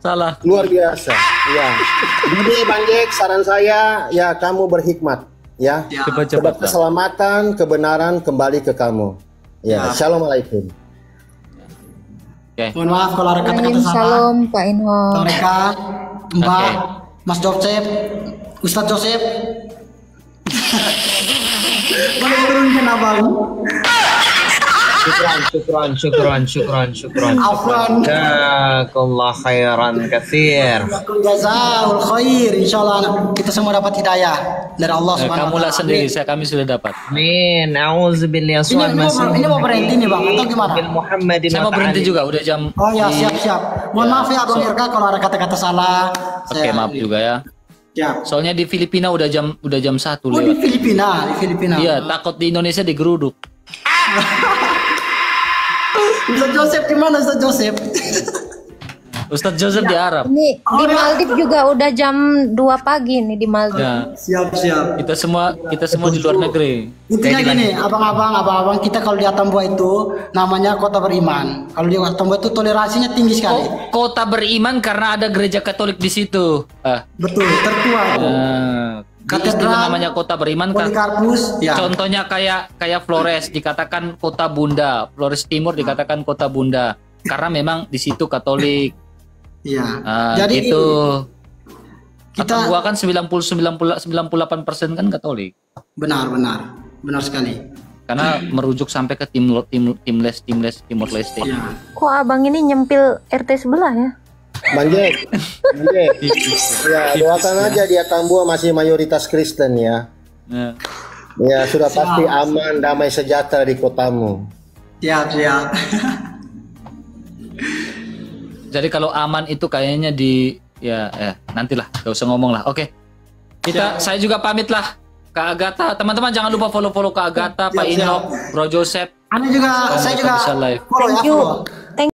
Salah. Luar biasa. Ya. Jadi Banjek, saran saya ya kamu berhikmat ya. Ya. Cepat Sebab lah. keselamatan, kebenaran kembali ke kamu. Ya, Assalamualaikum. Mohon maaf kalau ada kata-kata salah. Salam Pak Enoch. Mereka, Mbak, Oke. Mas Joseph, Ustadz Joseph. Boleh turunkan abang. Syukran. Afwan. Jazakallah khairan katsir. Jazaul khair. Insyaallah kita semua dapat hidayah dari Allah Subhanahu Kamu wa lah taala. sendiri, kami sudah dapat. Amin. A'udzubillahi Ini mau berhenti nih Bang atau gimana? Muhammadin Saya mau berhenti juga, udah jam. Oh ya, siap. Mohon maaf ya Abang Irka kalau ada kata-kata salah. Oke, maaf juga ya. Siap. Soalnya di Filipina udah jam 1 Oh di lewat. Filipina. Iya, takut di Indonesia digeruduk. Ustadz Joseph gimana Ustadz Joseph? Ustadz Joseph di Arab. Ini di Maldives juga udah jam 2 pagi nih di Maldives. Ya, Siap. kita semua di luar negeri. Intinya gini, abang-abang kita kalau di Atambua itu namanya kota beriman. Kalau di Atambua itu toleransinya tinggi sekali. Kota beriman karena ada gereja Katolik di situ. Betul, tertua itu. Katedral namanya kota beriman kan. Polikarpus, ya. Contohnya kayak Flores dikatakan kota bunda, Flores Timur dikatakan kota bunda karena memang di situ Katolik. Iya. Jadi gitu. kita Atambua kan 98% kan Katolik. benar sekali. Karena merujuk sampai ke Timur Leste. Ya. Kok abang ini nyempil RT sebelah ya? Banjek. Ya, doakan aja di Atambua masih mayoritas Kristen ya. Nah, Ya, sudah pasti aman, damai sejahtera di kotamu. Siap. jadi kalau aman itu kayaknya nantilah, gak usah ngomong lah. Oke. Saya juga pamit lah. Kak Agatha, teman-teman jangan lupa follow Kak Agatha, Pak Siap. Enoch, Bro Joseph. Saya juga Bisa live. follow ya, Thank you. follow.